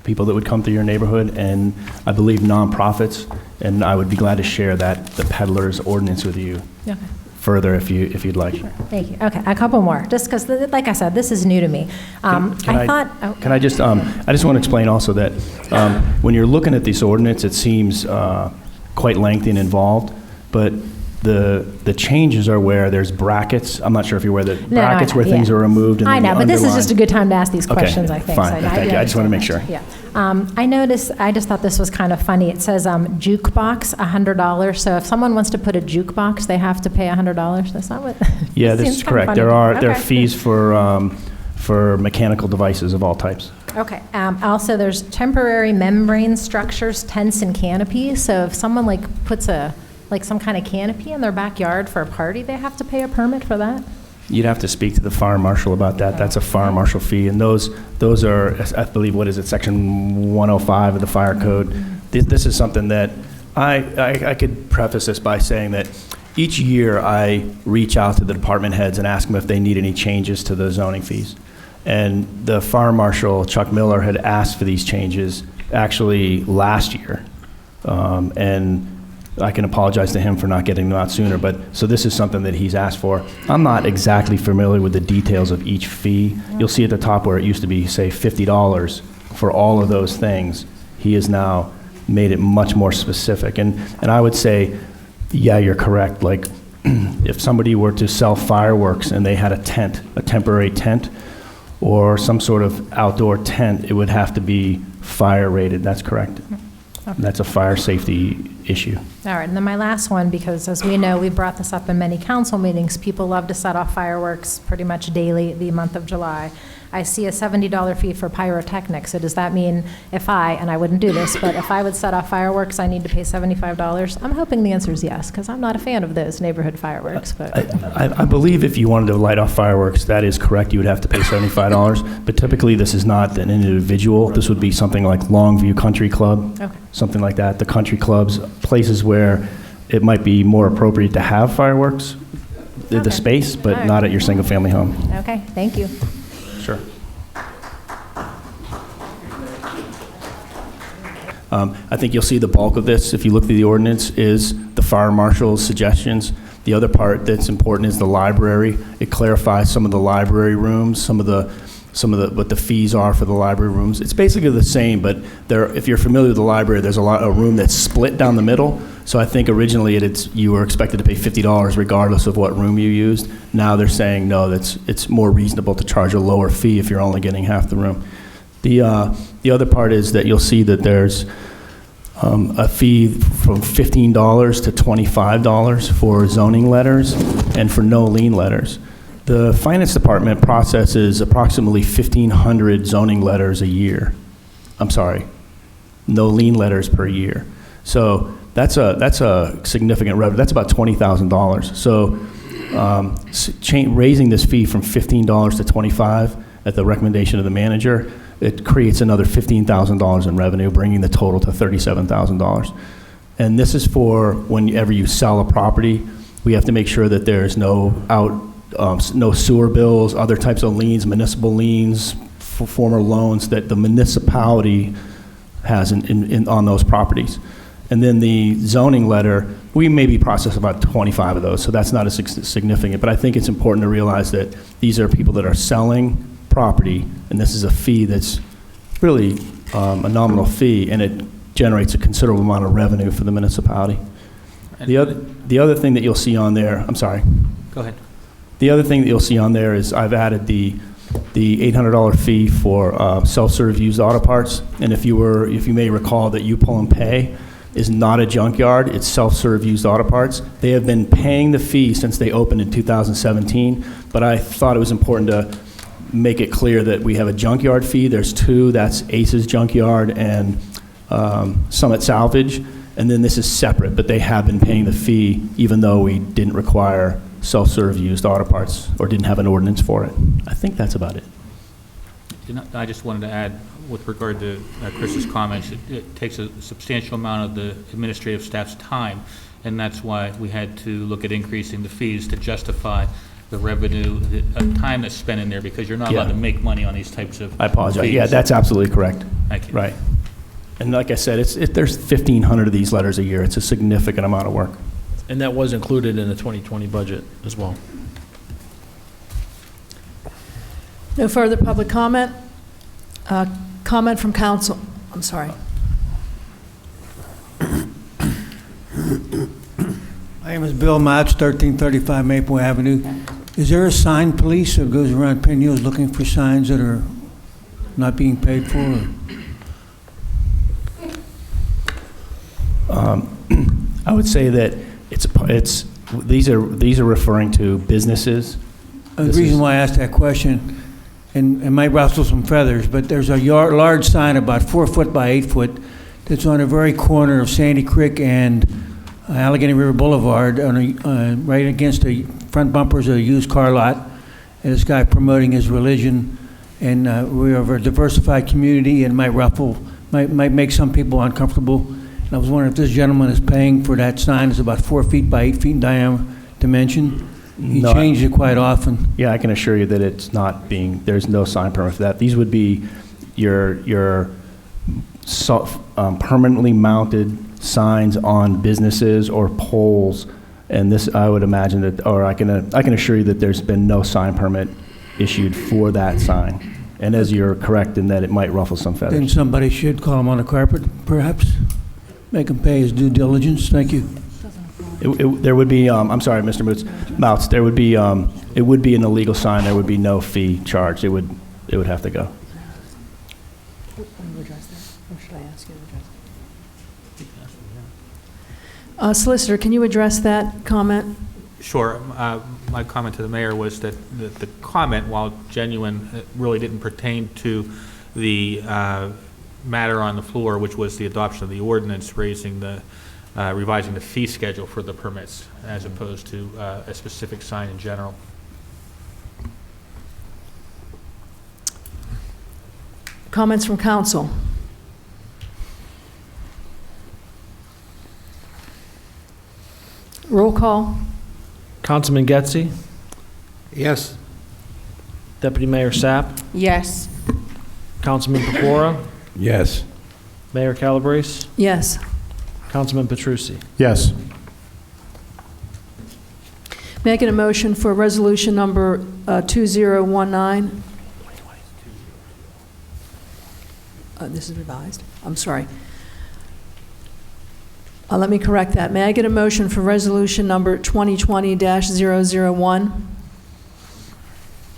Speaker 14: people that would come through your neighborhood, and I believe nonprofits. And I would be glad to share the peddler's ordinance with you further if you'd like.
Speaker 17: Sure. Thank you. Okay, a couple more, just because, like I said, this is new to me.
Speaker 14: Can I just want to explain also that when you're looking at this ordinance, it seems quite lengthy and involved, but the changes are where there's brackets. I'm not sure if you're aware that brackets where things are removed. And
Speaker 17: I know, but this is
Speaker 14: underlined.
Speaker 17: just a good time to ask these questions, I think.
Speaker 14: Fine.
Speaker 17: So
Speaker 14: Thank you. I just want to make sure.
Speaker 17: Yeah. I noticed, I just thought this was kind of funny. It says jukebox, $100. So if someone wants to put a jukebox, they have to pay $100. That's not what.
Speaker 14: Yeah, this is correct. There are fees for mechanical devices of all types.
Speaker 17: Okay. Also, there's temporary membrane structures, tents, and canopies. So if someone puts a like some kind of canopy in their backyard for a party, they have to pay a permit for that?
Speaker 14: You'd have to speak to the fire marshal about that. That's a fire marshal fee, and those are, I believe, what is it, section 105 of the fire code. This is something that I could preface this by saying that each year I reach out to the department heads and ask them if they need any changes to the zoning fees. And the fire marshal, Chuck Miller, had asked for these changes actually last year. And I can apologize to him for not getting them out sooner, but so this is something that he's asked for. I'm not exactly familiar with the details of each fee. You'll see at the top where it used to be, say, $50 for all of those things. He has now made it much more specific. And I would say, yeah, you're correct. Like, if somebody were to sell fireworks and they had a tent, a temporary tent, or some sort of outdoor tent, it would have to be fire rated. That's correct.
Speaker 17: Okay.
Speaker 14: That's a fire safety issue.
Speaker 17: All right, and then my last one, because as we know, we've brought this up in many council meetings, people love to set off fireworks pretty much daily the month of July. I see a $70 fee for pyrotechnics. So does that mean if and I wouldn't do this, but if I would set off fireworks, I need to pay $75? I'm hoping the answer is yes, because I'm not a fan of those neighborhood fireworks. But
Speaker 14: I believe if you wanted to light off fireworks, that is correct. You would have to pay $75. But typically, this is not an individual. This would be something like Longview Country Club,
Speaker 17: okay.
Speaker 14: Something like that. The country clubs, places where it might be more appropriate to have fireworks, the
Speaker 17: Okay.
Speaker 14: space, but
Speaker 17: All right.
Speaker 14: not at your single-family home.
Speaker 17: Okay, thank you.
Speaker 14: Sure. I think you'll see the bulk of this, if you look through the ordinance, is the fire marshal's suggestions. The other part that's important is the library. It clarifies some of the library rooms, some of the what the fees are for the library rooms. It's basically the same, but if you're familiar with the library, there's a room that's split down the middle. So I think originally you were expected to pay $50 regardless of what room you used. Now they're saying no, it's more reasonable to charge a lower fee if you're only getting half the room. The other part is that you'll see that there's a fee from $15 to $25 for zoning letters and for no lien letters. The finance department processes approximately 1,500 zoning letters a year. I'm sorry, no lien letters per year. So that's a significant revenue. That's about $20,000. So raising this fee from $15 to $25 at the recommendation of the manager, it creates another $15,000 in revenue, bringing the total to $37,000. And this is for whenever you sell a property, we have to make sure that there's no sewer bills, other types of liens, municipal liens, former loans that the municipality has on those properties. And then the zoning letter, we maybe process about 25 of those, so that's not as significant. But I think it's important to realize that these are people that are selling property, and this is a fee that's really a nominal fee, and it generates a considerable amount of revenue for the municipality. The other thing that you'll see on there, I'm sorry.
Speaker 12: Go ahead.
Speaker 14: The other thing that you'll see on there is I've added the $800 fee for self-serve used auto parts, and if you may recall that You Pull and Pay is not a junkyard, it's self-serve used auto parts. They have been paying the fee since they opened in 2017, but I thought it was important to make it clear that we have a junkyard fee. There's two, that's Ace's Junkyard and Summit Salvage, and then this is separate, but they have been paying the fee even though we didn't require self-serve used auto parts or didn't have an ordinance for it. I think that's about it.
Speaker 1: I just wanted to add, with regard to Chris's comments, it takes a substantial amount of the administrative staff's time, and that's why we had to look at increasing the fees to justify the revenue, the time that's spent in there, because you're not allowed to make money on these types of
Speaker 14: I apologize.
Speaker 1: fees.
Speaker 14: Yeah, that's absolutely correct.
Speaker 1: Thank you.
Speaker 14: Right. And like I said, there's 1,500 of these letters a year. It's a significant amount of work.
Speaker 3: And that was included in the 2020 budget as well.
Speaker 2: No further public comment? Comment from council. I'm sorry.
Speaker 6: My name is Bill Matz, 1335 Maple Avenue. Is there a sign police that goes around Penn Hills looking for signs that are not being paid for?
Speaker 14: I would say that these are referring to businesses.
Speaker 6: The reason why I asked that question, and it might rustle some feathers, but there's a large sign about 4 foot by 8 foot that's on the very corner of Sandy Creek and Allegheny River Boulevard, right against the front bumpers of a used car lot. And this guy promoting his religion, and we are a diversified community, and might make some people uncomfortable. And I was wondering if this gentleman is paying for that sign. It's about 4 feet by 8 feet in dimension. He
Speaker 14: No,
Speaker 6: changed it quite often.
Speaker 14: Yeah, I can assure you that it's not there's no sign permit for that. These would be your permanently mounted signs on businesses or poles. And this, I would imagine that, or I can assure you that there's been no sign permit issued for that sign. And as you're correct in that it might ruffle some feathers.
Speaker 6: Then somebody should call him on the carpet, perhaps. Make him pay his due diligence. Thank you.
Speaker 14: There would be, I'm sorry, Mr. Mouts, there would be, it would be an illegal sign. There would be no fee charged. It would have to go.
Speaker 2: Solicitor, can you address that comment?
Speaker 1: Sure. My comment to the mayor was that the comment, while genuine, really didn't pertain to the matter on the floor, which was the adoption of the ordinance revising the fee schedule for the permits, as opposed to a specific sign in general.
Speaker 2: Comments from council? Roll call.
Speaker 3: Councilman Getzey,
Speaker 4: Yes.
Speaker 3: Deputy Mayor Sapp,
Speaker 5: Yes.
Speaker 3: Councilman Pecora,
Speaker 7: Yes.
Speaker 3: Mayor Calabrese,
Speaker 2: Yes.
Speaker 3: Councilman Petrucci.
Speaker 13: Yes.
Speaker 2: May I get a motion for resolution number 2019? This is revised. I'm sorry. Let me correct that. May I get a motion for resolution number 2020-001?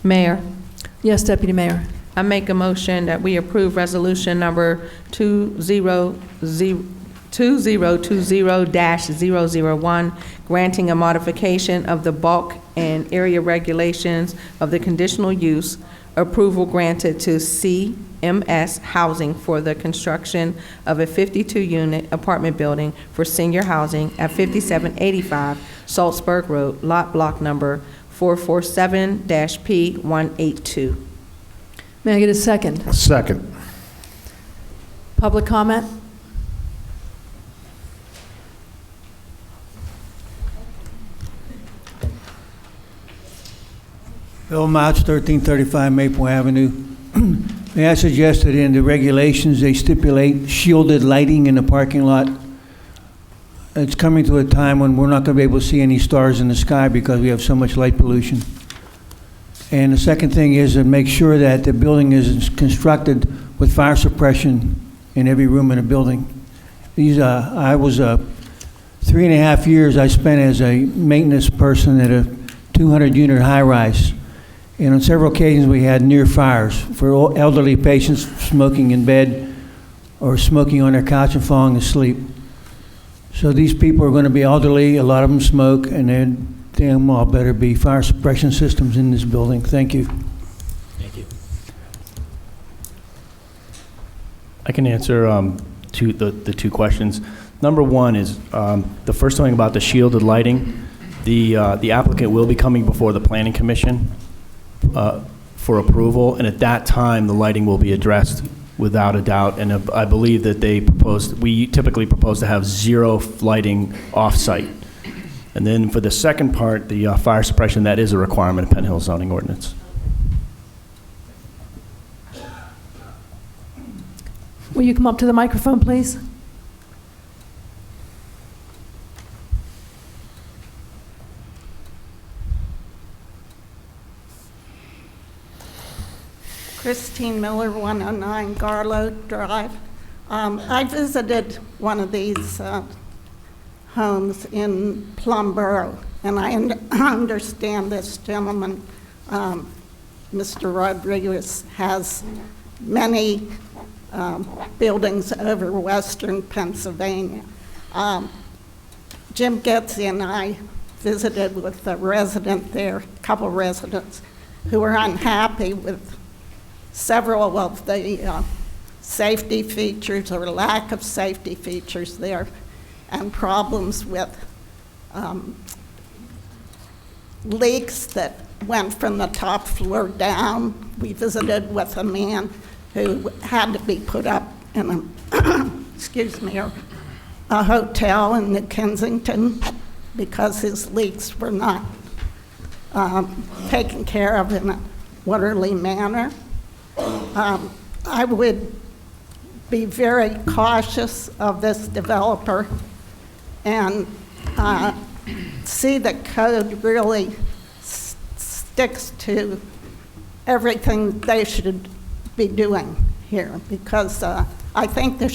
Speaker 5: Mayor,
Speaker 2: Yes, Deputy Mayor.
Speaker 5: I make a motion that we approve resolution number 2020-001, granting a modification of the bulk and area regulations of the conditional use approval granted to CMS Housing for the construction of a 52-unit apartment building for senior housing at 5785 Salzburg Road, lot block number 447-P182.
Speaker 2: May I get a second?
Speaker 13: Second.
Speaker 2: Public comment?
Speaker 6: Bill Mouts, 1335 Maple Avenue. May I suggest that in the regulations, they stipulate shielded lighting in the parking lot? It's coming to a time when we're not going to be able to see any stars in the sky because we have so much light pollution. And the second thing is to make sure that the building is constructed with fire suppression in every room in the building. I was 3.5 years I spent as a maintenance person at a 200-unit high-rise. And on several occasions, we had near fires for elderly patients smoking in bed or smoking on their couch and falling asleep. So these people are going to be elderly, a lot of them smoke, and there damn well better be fire suppression systems in this building. Thank you.
Speaker 3: Thank you.
Speaker 14: I can answer the two questions. Number one is the first thing about the shielded lighting. The applicant will be coming before the Planning Commission for approval, and at that time, the lighting will be addressed without a doubt. And I believe that we typically propose to have zero lighting off-site. And then for the second part, the fire suppression, that is a requirement of Penn Hill zoning ordinance.
Speaker 2: Will you come up to the microphone, please?
Speaker 18: Christine Miller, 109 Garlow Drive. I visited one of these homes in Plumboro, and I understand this gentleman, Mr. Rodriguez, has many buildings over western Pennsylvania. Jim Getzey and I visited with a resident there, a couple residents, who were unhappy with several of the safety features or lack of safety features there. and problems with leaks that went from the top floor down. We visited with a man who had to be put up in a, excuse me, a hotel in New Kensington because his leaks were not taken care of in a orderly manner. I would be very cautious of this developer and see the code really sticks to everything they should be doing here, because I think the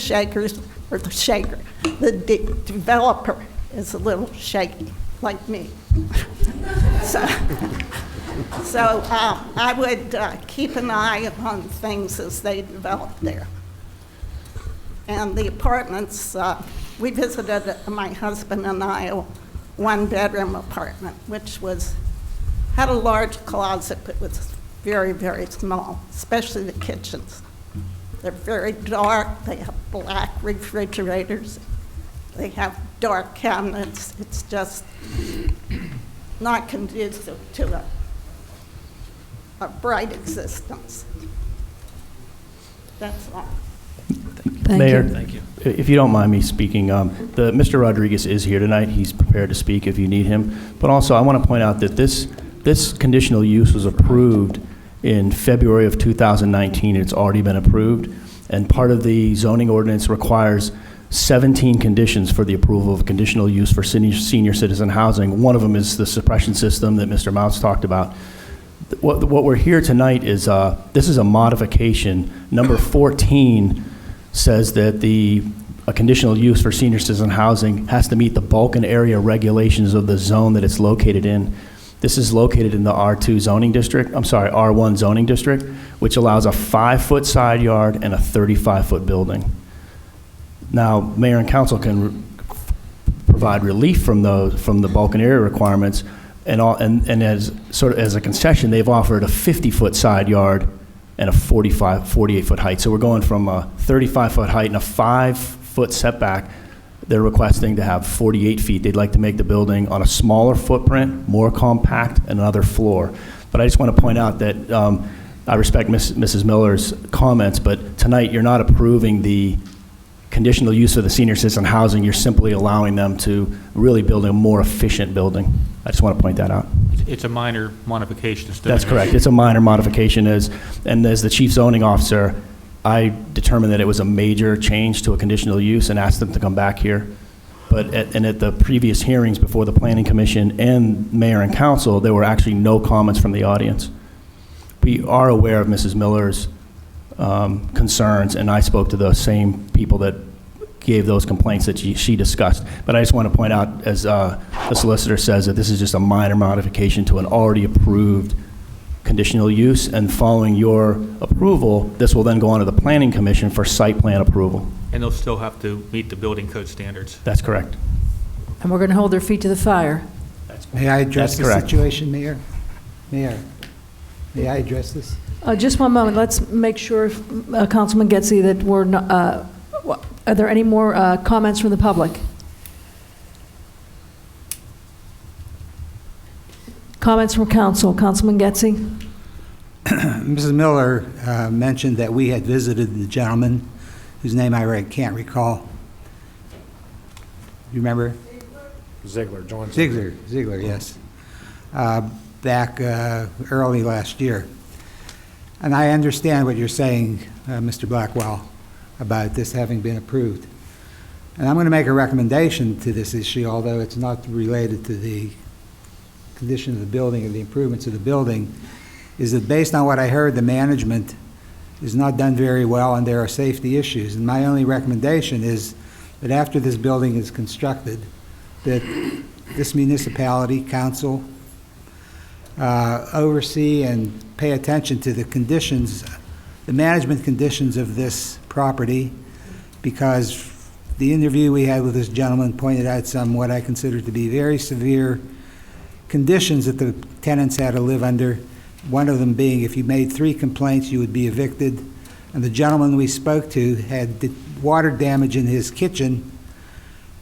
Speaker 18: developer is a little shaky, like me. So I would keep an eye on things as they develop there. And the apartments, we visited, my husband and I, a one-bedroom apartment, which had a large closet, but was very, very small, especially the kitchens. They're very dark. They have black refrigerators. They have dark cabinets. It's just not conducive to a bright existence. That's all.
Speaker 14: Mayor,
Speaker 3: Thank you.
Speaker 14: if you don't mind me speaking, Mr. Rodriguez is here tonight. He's prepared to speak if you need him. But also, I want to point out that this conditional use was approved in February of 2019. It's already been approved. And part of the zoning ordinance requires 17 conditions for the approval of conditional use for senior citizen housing. One of them is the suppression system that Mr. Mounts talked about. What we're here tonight is, this is a modification. Number 14 says that a conditional use for senior citizen housing has to meet the bulk and area regulations of the zone that it's located in. This is located in the R1 zoning district, which allows a 5-foot side yard and a 35-foot building. Now, mayor and council can provide relief from the bulk and area requirements, and as a concession, they've offered a 50-foot side yard and a 48-foot height. So we're going from a 35-foot height and a 5-foot setback. They're requesting to have 48 feet. They'd like to make the building on a smaller footprint, more compact, and another floor. But I just want to point out that I respect Mrs. Miller's comments, but tonight you're not approving the conditional use of the senior citizen housing. You're simply allowing them to really build a more efficient building. I just want to point that out.
Speaker 1: It's a minor modification.
Speaker 14: That's correct. It's a minor modification. And as the chief zoning officer, I determined that it was a major change to a conditional use and asked them to come back here. But at the previous hearings before the Planning Commission and mayor and council, there were actually no comments from the audience. We are aware of Mrs. Miller's concerns, and I spoke to the same people that gave those complaints that she discussed. But I just want to point out, as the solicitor says, that this is just a minor modification to an already approved conditional use, and following your approval, this will then go on to the Planning Commission for site plan approval.
Speaker 1: And they'll still have to meet the building code standards.
Speaker 14: That's correct.
Speaker 2: And we're going to hold their feet to the fire.
Speaker 4: May I address
Speaker 14: That's
Speaker 4: the
Speaker 14: correct.
Speaker 4: situation, Mayor? Mayor, may I address this?
Speaker 2: Just one moment. Let's make sure, Councilman Getzey, that we're not, are there any more comments from the public? Comments from council. Councilman Getzey?
Speaker 4: Mrs. Miller mentioned that we had visited the gentleman whose name I can't recall. You remember?
Speaker 13: Ziegler, John
Speaker 4: Ziegler, yes. Back early last year. And I understand what you're saying, Mr. Blackwell, about this having been approved. And I'm going to make a recommendation to this issue, although it's not related to the condition of the building or the improvements of the building, is that based on what I heard, the management is not done very well and there are safety issues. And my only recommendation is that after this building is constructed, that this municipality, council, oversee and pay attention to the conditions, the management conditions of this property, because the interview we had with this gentleman pointed out some what I consider to be very severe conditions that the tenants had to live under. One of them being if you made 3 complaints, you would be evicted. And the gentleman we spoke to had water damage in his kitchen,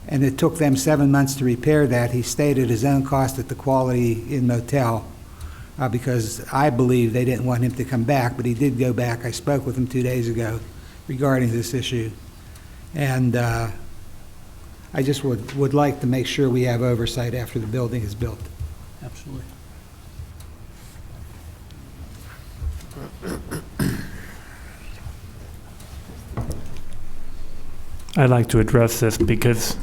Speaker 4: and it took them 7 months to repair that. He stayed at his own cost at the Quality Inn Motel because I believe they didn't want him to come back, but he did go back. I spoke with him 2 days ago regarding this issue. And I just would like to make sure we have oversight after the building is built.
Speaker 3: Absolutely.
Speaker 19: I'd like to address this because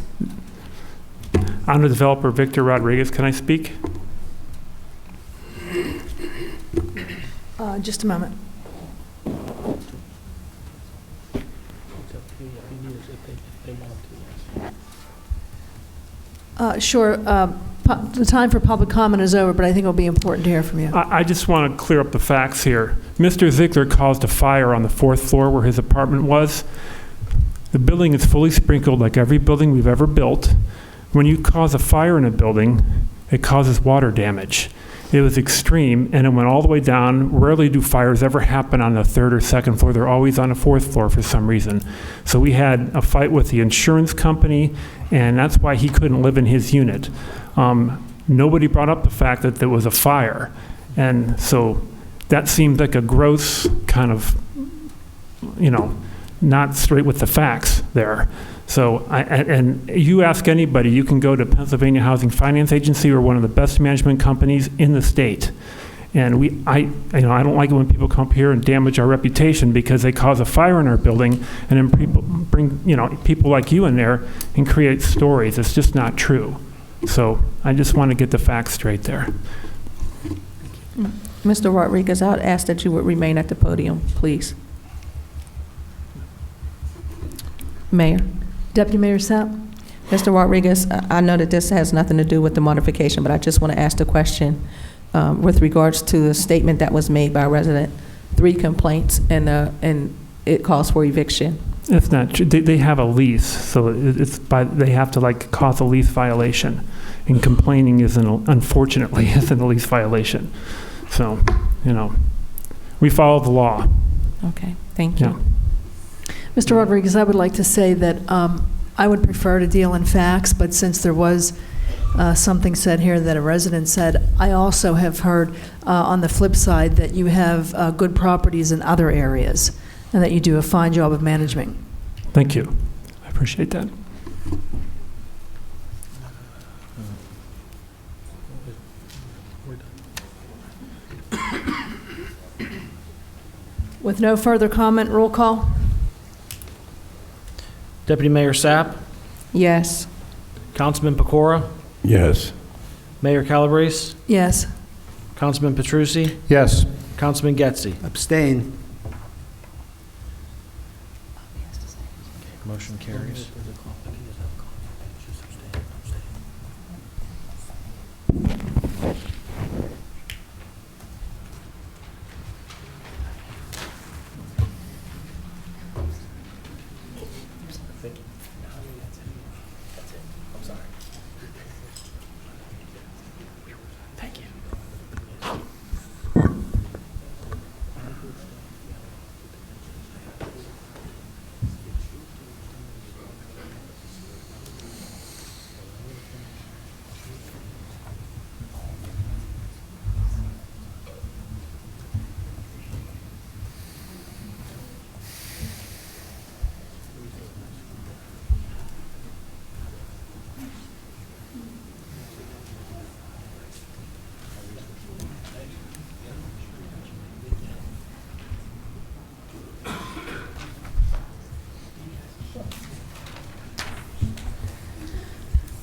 Speaker 19: I'm the developer, Victor Rodriguez. Can I speak?
Speaker 2: Just a moment. Sure. The time for public comment is over, but I think it'll be important to hear from you.
Speaker 19: I just want to clear up the facts here. Mr. Ziegler caused a fire on the 4th floor where his apartment was. The building is fully sprinkled like every building we've ever built. When you cause a fire in a building, it causes water damage. It was extreme, and it went all the way down. Rarely do fires ever happen on the 3rd or 2nd floor. They're always on the 4th floor for some reason. So we had a fight with the insurance company, and that's why he couldn't live in his unit. Nobody brought up the fact that there was a fire. And so that seemed like a gross kind of, not straight with the facts there. So, and you ask anybody, you can go to Pennsylvania Housing Finance Agency or one of the best management companies in the state. And I don't like it when people come up here and damage our reputation because they cause a fire in our building and then people bring, people like you in there and create stories. It's just not true. So I just want to get the facts straight there.
Speaker 5: Mr. Rodriguez, I would ask that you would remain at the podium, please. Mayor.
Speaker 2: Deputy Mayor Sapp.
Speaker 5: Mr. Rodriguez, I know that this has nothing to do with the modification, but I just want to ask the question with regards to the statement that was made by a resident, 3 complaints, and it calls for eviction.
Speaker 19: It's not true. They have a lease, so they have to cause a lease violation, and complaining unfortunately isn't a lease violation. So, we follow the law.
Speaker 5: Okay, thank you.
Speaker 19: Yeah.
Speaker 2: Mr. Rodriguez, I would like to say that I would prefer to deal in facts, but since there was something said here that a resident said, I also have heard on the flip side that you have good properties in other areas and that you do a fine job of management.
Speaker 19: Thank you. I appreciate that.
Speaker 2: With no further comment, roll call.
Speaker 3: Deputy Mayor Sapp.
Speaker 5: Yes.
Speaker 3: Councilman Pecora.
Speaker 7: Yes.
Speaker 3: Mayor Calabrese.
Speaker 2: Yes.
Speaker 3: Councilman Petrucci.
Speaker 13: Yes.
Speaker 3: Councilman Getzey.
Speaker 4: Abstain.
Speaker 3: Motion carries.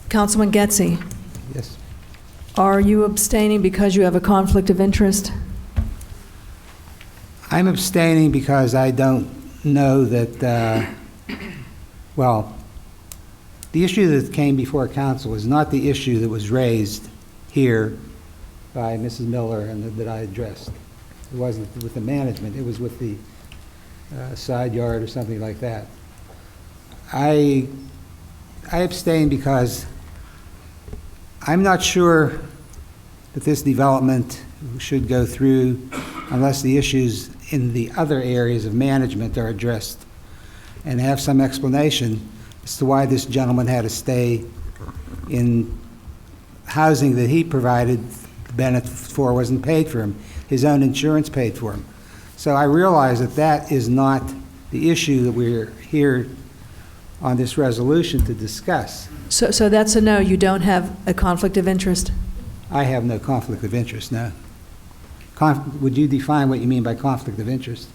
Speaker 2: Councilman Getzey.
Speaker 4: Yes.
Speaker 2: Are you abstaining because you have a conflict of interest?
Speaker 4: I'm abstaining because I don't know that, the issue that came before council is not the issue that was raised here by Mrs. Miller and that I addressed. It wasn't with the management, it was with the side yard or something like that. I abstain because I'm not sure that this development should go through unless the issues in the other areas of management are addressed and have some explanation as to why this gentleman had to stay in housing that he provided benefit for wasn't paid for him. His own insurance paid for him. So I realize that that is not the issue that we're here on this resolution to discuss.
Speaker 2: So that's a no, you don't have a conflict of interest?
Speaker 4: I have no conflict of interest, no. Would you define what you mean by conflict of interest?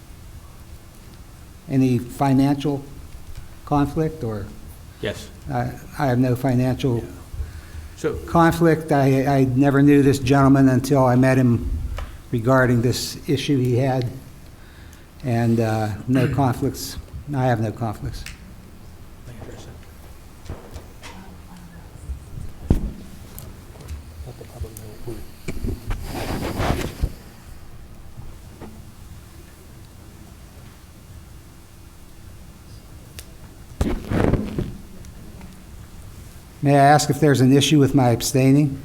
Speaker 4: Any financial conflict, or?
Speaker 1: Yes.
Speaker 4: I have no financial conflict. I never knew this gentleman until I met him regarding this issue he had, and no conflicts. I have no conflicts. May I ask if there's an issue with my abstaining?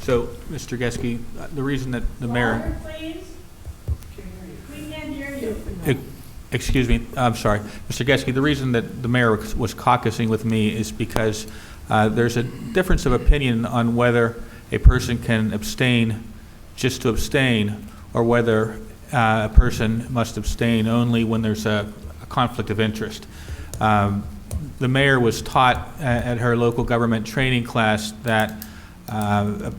Speaker 1: So, Mr. Geske, the reason that the mayor...
Speaker 15: Please? We can't hear you.
Speaker 1: Excuse me, I'm sorry. Mr. Geske, the reason that the mayor was caucusing with me is because there's a difference of opinion on whether a person can abstain just to abstain, or whether a person must abstain only when there's a conflict of interest. The mayor was taught at her local government training class that a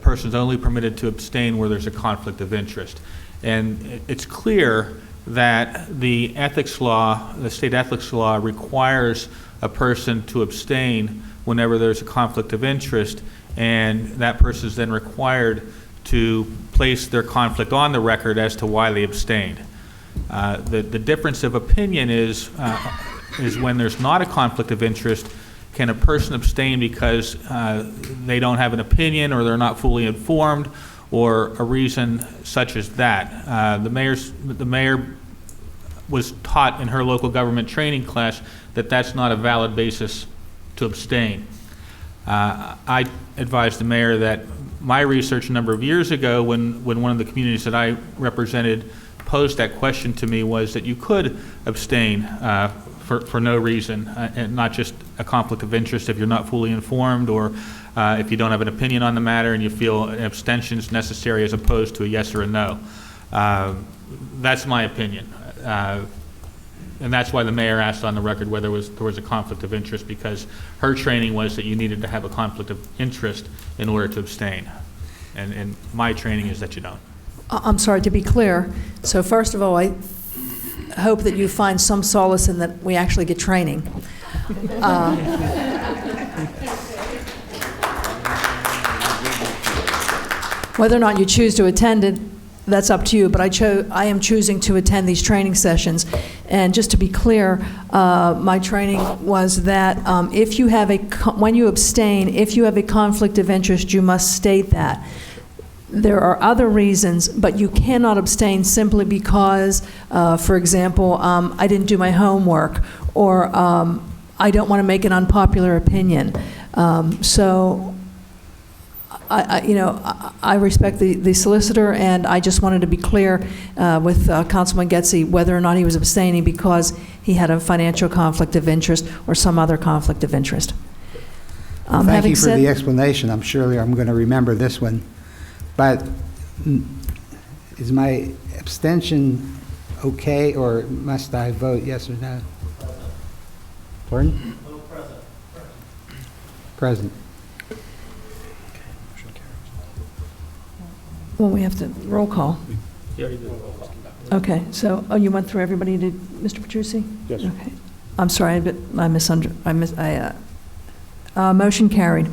Speaker 1: person's only permitted to abstain where there's a conflict of interest. And it's clear that the ethics law, the state ethics law, requires a person to abstain whenever there's a conflict of interest, and that person is then required to place their conflict on the record as to why they abstained. The difference of opinion is when there's not a conflict of interest, can a person abstain because they don't have an opinion, or they're not fully informed, or a reason such as that? The mayor was taught in her local government training class that that's not a valid basis to abstain. I advised the mayor that my research a number of years ago, when one of the communities that I represented posed that question to me, was that you could abstain for no reason, and not just a conflict of interest if you're not fully informed, or if you don't have an opinion on the matter and you feel an abstention is necessary as opposed to a yes or a no. That's my opinion. And that's why the mayor asked on the record whether there was a conflict of interest, because her training was that you needed to have a conflict of interest in order to abstain. And my training is that you don't.
Speaker 2: I'm sorry, to be clear. So first of all, I hope that you find some solace in that we actually get training. Whether or not you choose to attend it, that's up to you, but I am choosing to attend these training sessions. And just to be clear, my training was that if you have when you abstain, if you have a conflict of interest, you must state that. There are other reasons, but you cannot abstain simply because, for example, I didn't do my homework, or I don't want to make an unpopular opinion. So, I respect the solicitor, and I just wanted to be clear with Councilman Getzey whether or not he was abstaining because he had a financial conflict of interest or some other conflict of interest.
Speaker 4: Thank you for the explanation. I'm sure I'm going to remember this one. But is my abstention okay, or must I vote yes or no? Pardon? Present.
Speaker 2: Well, we have to roll call. Okay, so, you went through everybody, did Mr. Petrucci?
Speaker 9: Yes.
Speaker 2: Okay. I'm sorry, but motion carried.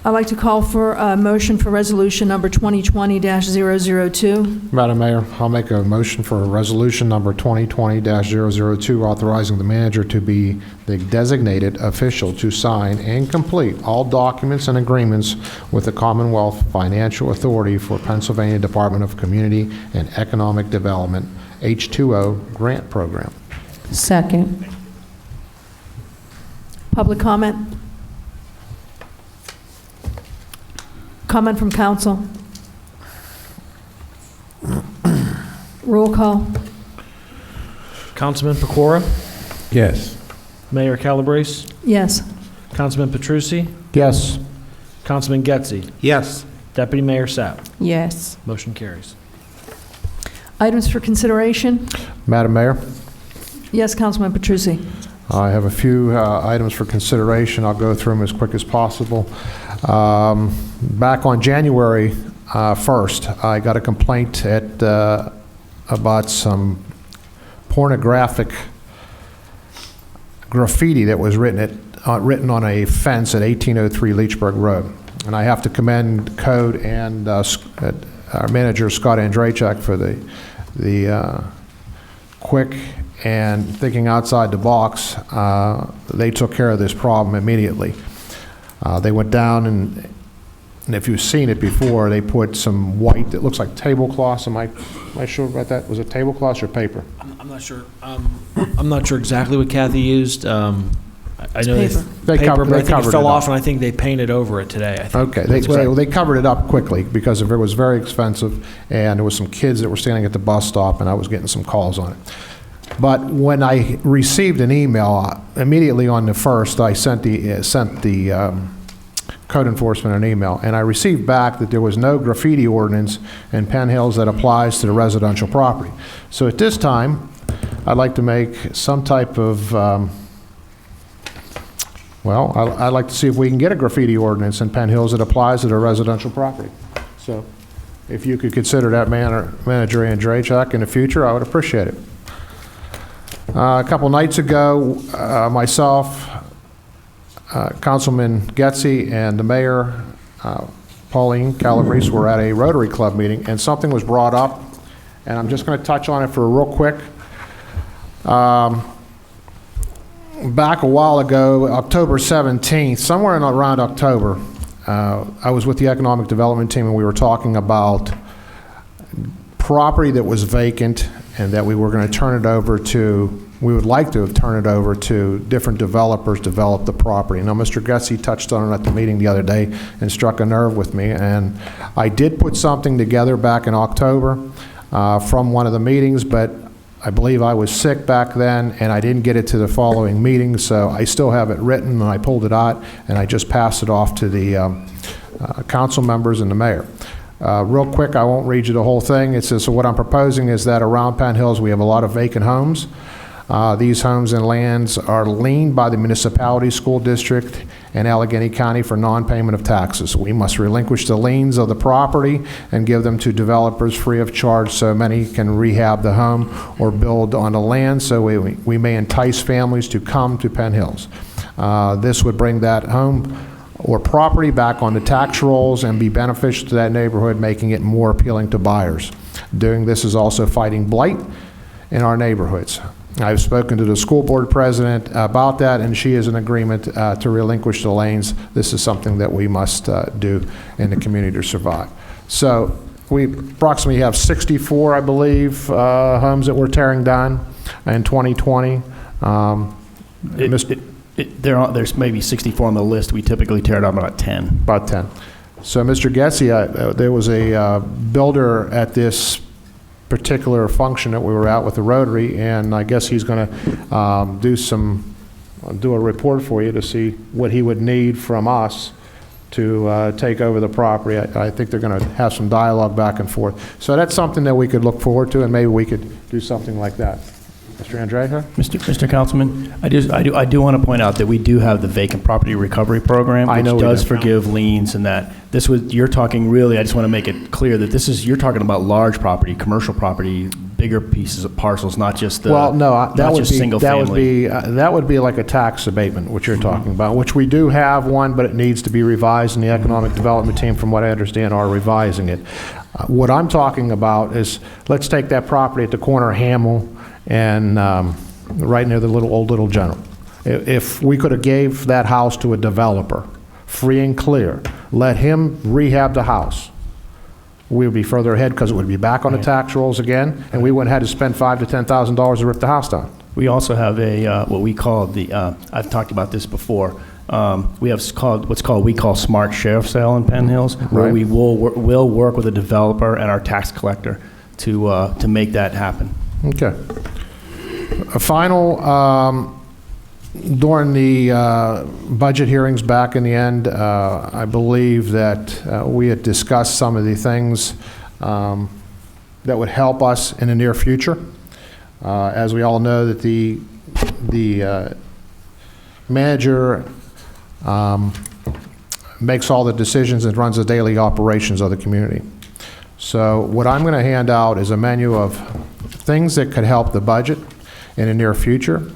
Speaker 2: I'd like to call for a motion for resolution number 2020-002.
Speaker 13: Madam Mayor, I'll make a motion for resolution number 2020-002, authorizing the manager to be the designated official to sign and complete all documents and agreements with the Commonwealth Financial Authority for Pennsylvania Department of Community and Economic Development, H2O grant program.
Speaker 5: Second.
Speaker 2: Public comment? Comment from council. Roll call.
Speaker 3: Councilman Pecora?
Speaker 7: Yes.
Speaker 3: Mayor Calabrese?
Speaker 2: Yes.
Speaker 3: Councilman Petrucci?
Speaker 13: Yes.
Speaker 3: Councilman Getzey?
Speaker 4: Yes.
Speaker 3: Deputy Mayor Sapp?
Speaker 5: Yes.
Speaker 3: Motion carries.
Speaker 2: Items for consideration.
Speaker 13: Madam Mayor,
Speaker 2: Yes, Councilman Petrucci.
Speaker 13: I have a few items for consideration. I'll go through them as quick as possible. Back on January 1st, I got a complaint about some pornographic graffiti that was written on a fence at 1803 Leechburg Road. And I have to commend Code and our manager, Scott Andrachak, for the quick and thinking outside the box. They took care of this problem immediately. They went down and if you've seen it before, they put some white that looks like tablecloths. Am I sure about that? Was it tablecloths or paper?
Speaker 3: I'm not sure. I'm not sure exactly what Kathy used. I know
Speaker 2: paper.
Speaker 3: They
Speaker 13: They
Speaker 3: but I think
Speaker 13: covered
Speaker 3: it fell
Speaker 13: it up.
Speaker 3: off, and I think they painted over it today. I think.
Speaker 13: Okay,
Speaker 3: That's correct.
Speaker 13: they covered it up quickly because it was very expensive, and there was some kids that were standing at the bus stop, and I was getting some calls on it. But when I received an email, immediately on the 1st, I sent the code enforcement an email, and I received back that there was no graffiti ordinance in Penn Hills that applies to the residential property. So at this time, I'd like to make some type of, I'd like to see if we can get a graffiti ordinance in Penn Hills that applies to the residential property. So if you could consider that Manager Andrachak in the future, I would appreciate it. A couple nights ago, myself, Councilman Getzey, and the Mayor, Pauline Calabrese, were at a Rotary Club meeting, and something was brought up, and I'm just going to touch on it for real quick. Back a while ago, October 17th, somewhere in around October, I was with the Economic Development team, and we were talking about property that was vacant and that we were going to turn it over to, we would like to have turned it over to different developers to develop the property. Now, Mr. Getzey touched on it at the meeting the other day and struck a nerve with me, and I did put something together back in October from one of the meetings, but I believe I was sick back then, and I didn't get it to the following meeting, so I still have it written, and I pulled it out, and I just passed it off to the council members and the mayor. Real quick, I won't read you the whole thing. It says, so what I'm proposing is that around Penn Hills, we have a lot of vacant homes. These homes and lands are liened by the municipality, school district, and Allegheny County for non-payment of taxes. We must relinquish the liens of the property and give them to developers free of charge so many can rehab the home or build on the land so we may entice families to come to Penn Hills. This would bring that home or property back on the tax rolls and be beneficial to that neighborhood, making it more appealing to buyers. Doing this is also fighting blight in our neighborhoods. I've spoken to the school board president about that, and she is in agreement to relinquish the lanes. This is something that we must do in the community to survive. So we approximately have 64, I believe, homes that we're tearing down in 2020.
Speaker 14: There's maybe 64 on the list. We typically tear down about 10.
Speaker 13: About 10. So, Mr. Getzey, there was a builder at this particular function that we were at with the Rotary, and I guess he's going to do a report for you to see what he would need from us to take over the property. I think they're going to have some dialogue back and forth. So that's something that we could look forward to, and maybe we could do something like that. Mr. Andrea?
Speaker 14: Mr. Councilman, I do want to point out that we do have the vacant property recovery program, which does forgive liens, and that this was, you're talking really, I just want to make it clear that this is, you're talking about large property, commercial property, bigger pieces of parcels, not just the,
Speaker 13: well, no,
Speaker 14: not just single family.
Speaker 13: That would be like a tax abatement, which you're talking about, which we do have one, but it needs to be revised, and the Economic Development team, from what I understand, are revising it. What I'm talking about is, let's take that property at the corner of Hamill and right near the little General. If we could have gave that house to a developer, free and clear, let him rehab the house, we would be further ahead because it would be back on the tax rolls again, and we wouldn't have had to spend $5,000 to $10,000 to rip the house down.
Speaker 14: We also have what we call I've talked about this before. We have what's called smart sheriff sale in Penn Hills, where
Speaker 13: Right.
Speaker 14: we will work with a developer and our tax collector to make that happen.
Speaker 13: Okay. A final, during the budget hearings back in the end, I believe that we had discussed some of the things that would help us in the near future. As we all know, that the manager makes all the decisions and runs the daily operations of the community. So what I'm going to hand out is a menu of things that could help the budget in the near future.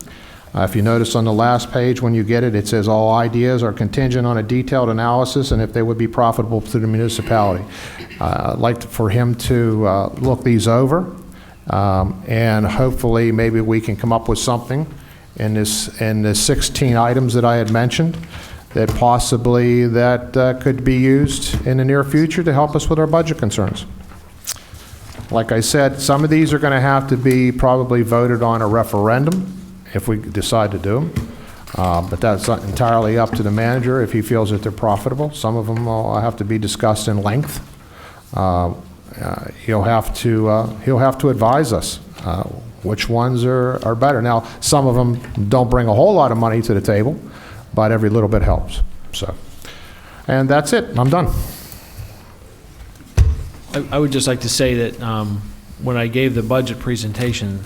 Speaker 13: If you notice on the last page when you get it, it says all ideas are contingent on a detailed analysis and if they would be profitable to the municipality. I'd like for him to look these over and hopefully maybe we can come up with something in the 16 items that I had mentioned that possibly could be used in the near future to help us with our budget concerns. Like I said, some of these are going to have to be probably voted on a referendum if we decide to do them. But that's entirely up to the manager if he feels that they're profitable. Some of them will have to be discussed in length. He'll have to advise us which ones are better. Now, some of them don't bring a whole lot of money to the table, but every little bit helps. So, and that's it. I'm done.
Speaker 3: I would just like to say that when I gave the budget presentation,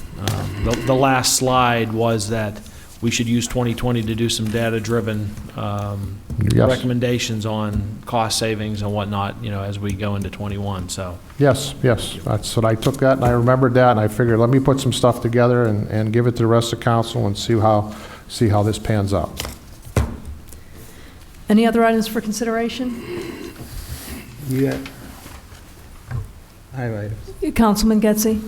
Speaker 3: the last slide was that we should use 2020 to do some data-driven
Speaker 13: Yes.
Speaker 3: recommendations on cost savings and whatnot, as we go into 21. So
Speaker 13: Yes, that's what I took that, and I remembered that, and I figured, let me put some stuff together and give it to the rest of council and see how this pans out.
Speaker 2: Any other items for consideration?
Speaker 4: You got highlighted.
Speaker 2: Councilman Getzey?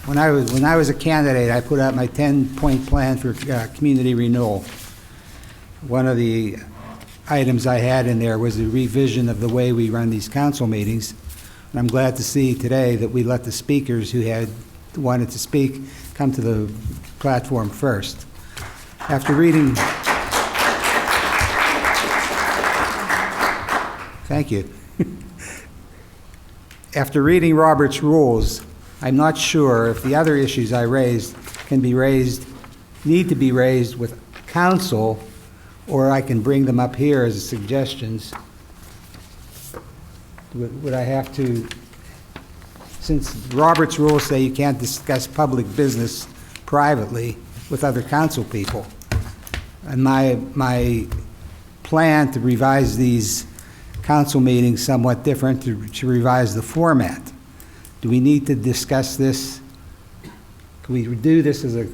Speaker 4: When I was a candidate, I put out my 10-point plan for community renewal. One of the items I had in there was a revision of the way we run these council meetings. And I'm glad to see today that we let the speakers who had wanted to speak come to the platform first. After reading... Thank you. After reading Robert's rules, I'm not sure if the other issues I raised need to be raised with council, or I can bring them up here as suggestions. Would I have to, since Robert's rules say you can't discuss public business privately with other council people, and my plan to revise these council meetings somewhat different, to revise the format. Do we need to discuss this? Can we do this as a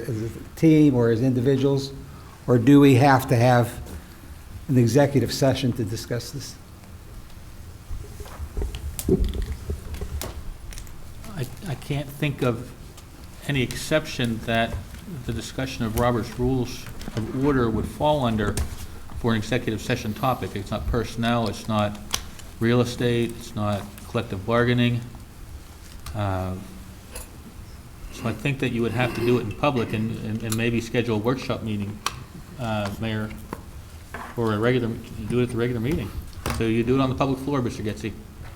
Speaker 4: team or as individuals? Or do we have to have an executive session to discuss this?
Speaker 20: I can't think of any exception that the discussion of Robert's Rules of Order would fall under for an executive session topic. It's not personnel, it's not real estate, it's not collective bargaining. So I think that you would have to do it in public and maybe schedule a workshop meeting, Mayor, or do it at the regular meeting. So you do it on the public floor, Mr. Getzey.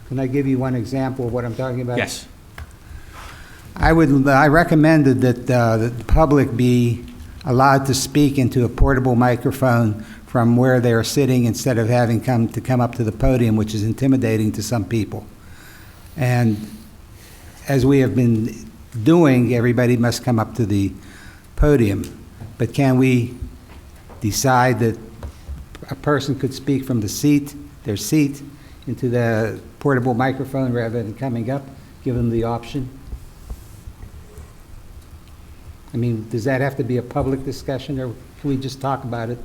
Speaker 4: Can I give you one example of what I'm talking about?
Speaker 20: Yes.
Speaker 4: I recommended that the public be allowed to speak into a portable microphone from where they are sitting instead of having to come up to the podium, which is intimidating to some people. And as we have been doing, everybody must come up to the podium. But can we decide that a person could speak from their seat, into the portable microphone rather than coming up? Give them the option. I mean, does that have to be a public discussion, or can we just talk about it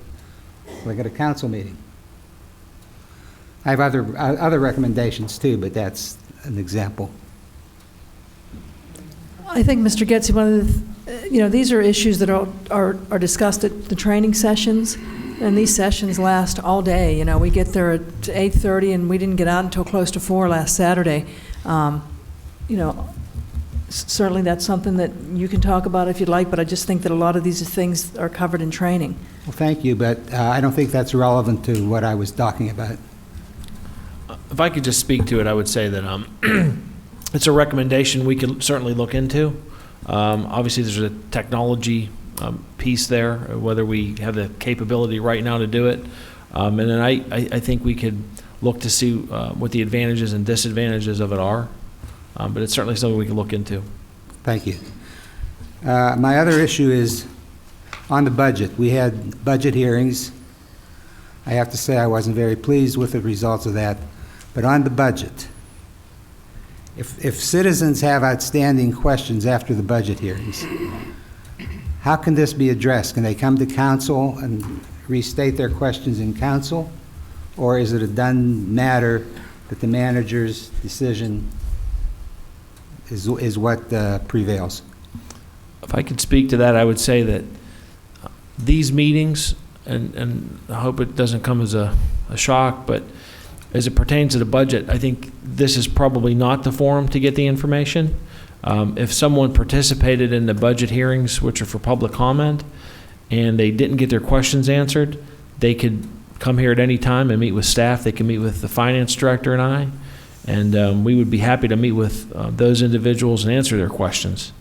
Speaker 4: like at a council meeting? I have other recommendations too, but that's an example.
Speaker 2: I think, Mr. Getzey, one of the, these are issues that are discussed at the training sessions, and these sessions last all day. We get there at 8:30, and we didn't get out until close to 4 last Saturday. certainly that's something that you can talk about if you'd like, but I just think that a lot of these things are covered in training.
Speaker 4: Well, thank you, but I don't think that's relevant to what I was talking about.
Speaker 3: If I could just speak to it, I would say that it's a recommendation we could certainly look into. Obviously, there's a technology piece there, whether we have the capability right now to do it. And then I think we could look to see what the advantages and disadvantages of it are. But it's certainly something we can look into.
Speaker 4: Thank you. My other issue is on the budget. We had budget hearings. I have to say I wasn't very pleased with the results of that. But on the budget, if citizens have outstanding questions after the budget hearings, how can this be addressed? Can they come to council and restate their questions in council? Or is it a done matter that the manager's decision is what prevails?
Speaker 3: If I could speak to that, I would say that these meetings, and I hope it doesn't come as a shock, but as it pertains to the budget, I think this is probably not the forum to get the information. If someone participated in the budget hearings, which are for public comment, and they didn't get their questions answered, they could come here at any time and meet with staff. They can meet with the finance director and I, and we would be happy to meet with those individuals and answer their questions.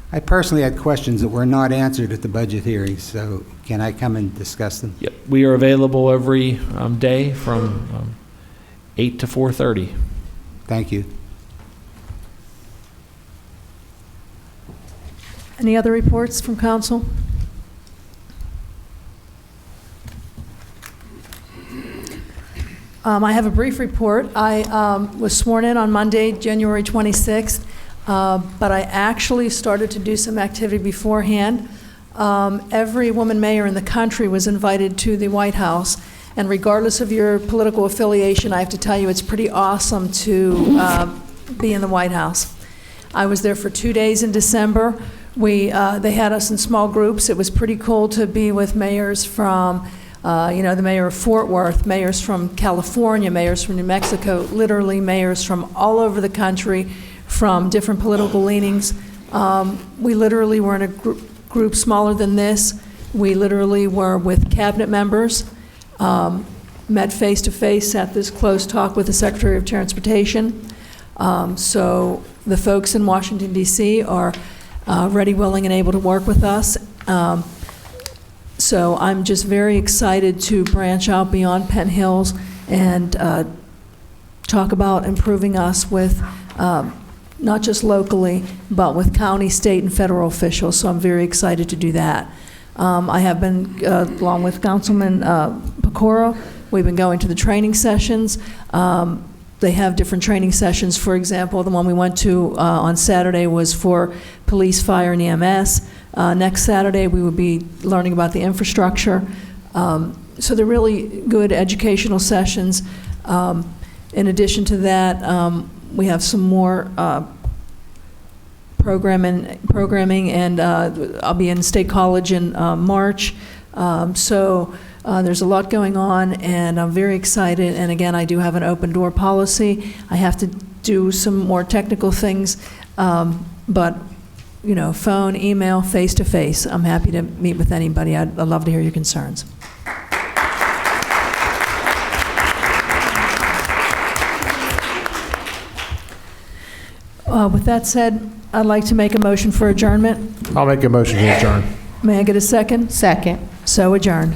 Speaker 4: I personally had questions that were not answered at the budget hearings, so can I come and discuss them?
Speaker 3: Yep. We are available every day from 8 to 4:30.
Speaker 4: Thank you.
Speaker 2: Any other reports from council? I have a brief report. I was sworn in on Monday, January 26th, but I actually started to do some activity beforehand. Every woman mayor in the country was invited to the White House, and regardless of your political affiliation, I have to tell you it's pretty awesome to be in the White House. I was there for 2 days in December. They had us in small groups. It was pretty cool to be with mayors from the mayor of Fort Worth, mayors from California, mayors from New Mexico, literally mayors from all over the country, from different political leanings. We literally were in a group smaller than this. We literally were with cabinet members, met face to face, had this close talk with the Secretary of Transportation. So the folks in Washington, D.C. are ready, willing, and able to work with us. So I'm just very excited to branch out beyond Penn Hills and talk about improving us with not just locally, but with county, state, and federal officials. So I'm very excited to do that. I have been, along with Councilman Pecora, we've been going to the training sessions. They have different training sessions. For example, the one we went to on Saturday was for police, fire, and EMS. Next Saturday, we will be learning about the infrastructure. So they're really good educational sessions. In addition to that, we have some more programming, and I'll be in State College in March. So there's a lot going on, and I'm very excited. And again, I do have an open door policy. I have to do some more technical things, but phone, email, face-to-face. I'm happy to meet with anybody. I'd love to hear your concerns. With that said, I'd like to make a motion for adjournment.
Speaker 13: I'll make a motion to adjourn.
Speaker 2: May I get a second?
Speaker 5: Second.
Speaker 2: So adjourned.